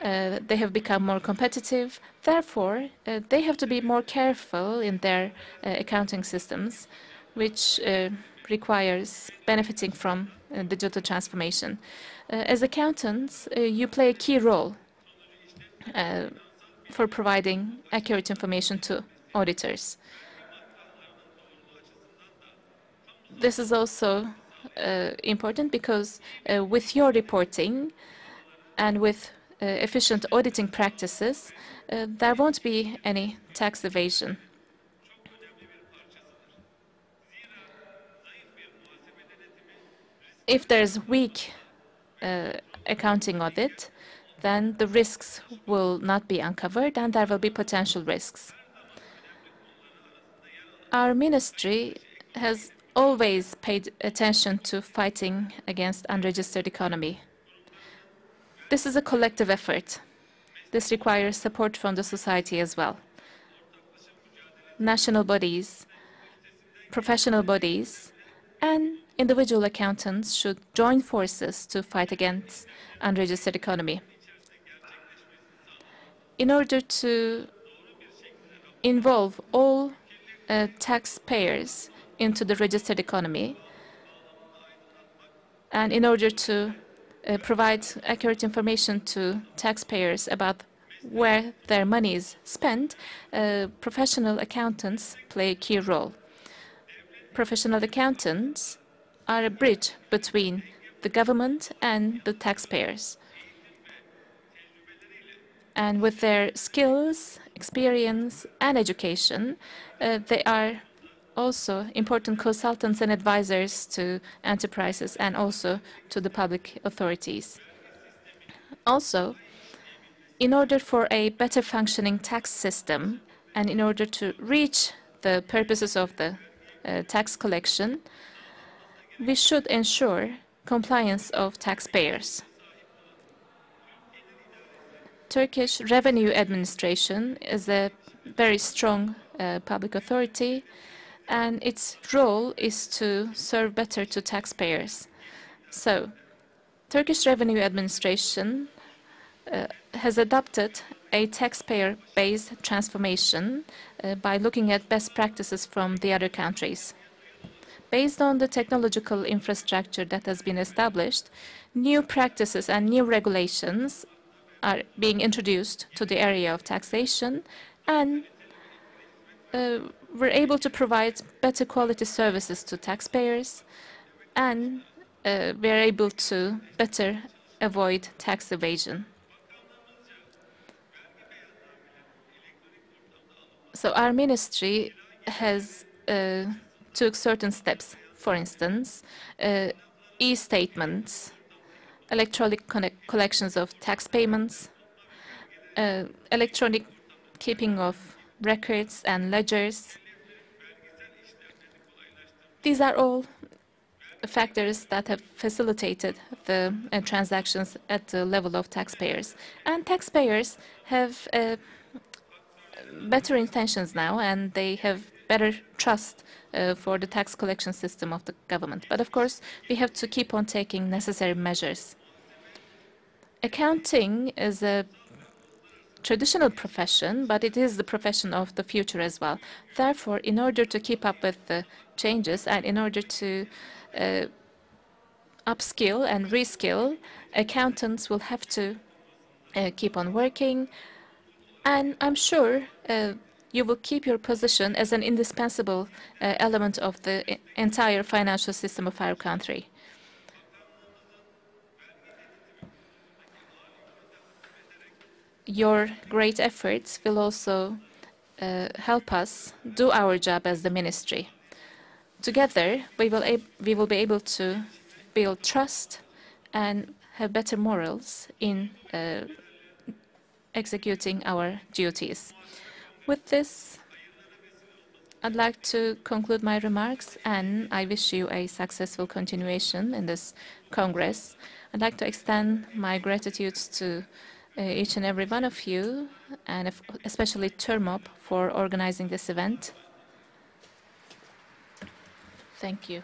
[SPEAKER 6] They have become more competitive. Therefore, they have to be more careful in their accounting systems, which requires benefiting from digital transformation. As accountants, you play a key role for providing accurate information to auditors. This is also important because with your reporting and with efficient auditing practices, there won't be any tax evasion. If there's weak accounting audit, then the risks will not be uncovered and there will be potential risks. Our ministry has always paid attention to fighting against unregistered economy. This is a collective effort. This requires support from the society as well. National bodies, professional bodies, and individual accountants should join forces to fight against unregistered economy. In order to involve all taxpayers into the registered economy, and in order to provide accurate information to taxpayers about where their money is spent, professional accountants play a key role. Professional accountants are a bridge between the government and the taxpayers. And with their skills, experience, and education, they are also important consultants and advisors to enterprises and also to the public authorities. Also, in order for a better functioning tax system and in order to reach the purposes of the tax collection, we should ensure compliance of taxpayers. Turkish Revenue Administration is a very strong public authority, and its role is to serve better to taxpayers. So, Turkish Revenue Administration has adopted a taxpayer-based transformation by looking at best practices from the other countries. Based on the technological infrastructure that has been established, new practices and new regulations are being introduced to the area of taxation, and we're able to provide better quality services to taxpayers, and we're able to better avoid tax evasion. So our ministry has took certain steps. For instance, e-statements, electronic collections of tax payments, electronic keeping of records and ledgers. These are all factors that have facilitated the transactions at the level of taxpayers. And taxpayers have better intentions now, and they have better trust for the tax collection system of the government. But of course, we have to keep on taking necessary measures. Accounting is a traditional profession, but it is the profession of the future as well. Therefore, in order to keep up with the changes and in order to upskill and reskill, accountants will have to keep on working. And I'm sure you will keep your position as an indispensable element of the entire financial system of our country. Your great efforts will also help us do our job as the ministry. Together, we will be able to build trust and have better morals in executing our duties. With this, I'd like to conclude my remarks, and I wish you a successful continuation in this Congress. I'd like to extend my gratitude to each and every one of you, and especially Turmop for organizing this event. Thank you.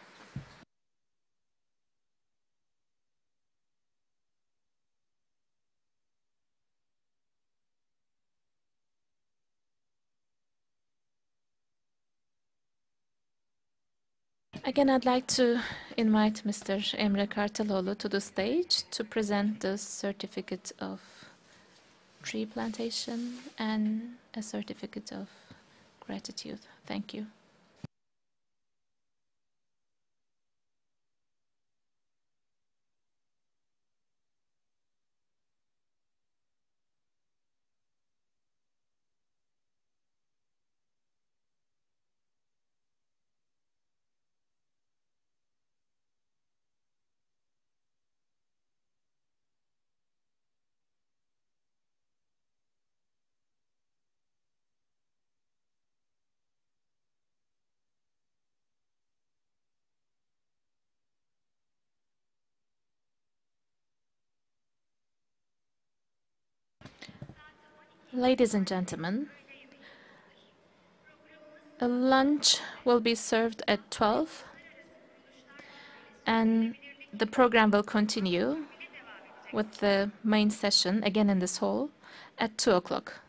[SPEAKER 6] Again, I'd like to invite Mr. Emre Kartaloğlu to the stage to present the certificate of tree plantation and a certificate of gratitude. Thank you. Ladies and gentlemen, a lunch will be served at 12, and the program will continue with the main session, again in this hall, at 2 o'clock.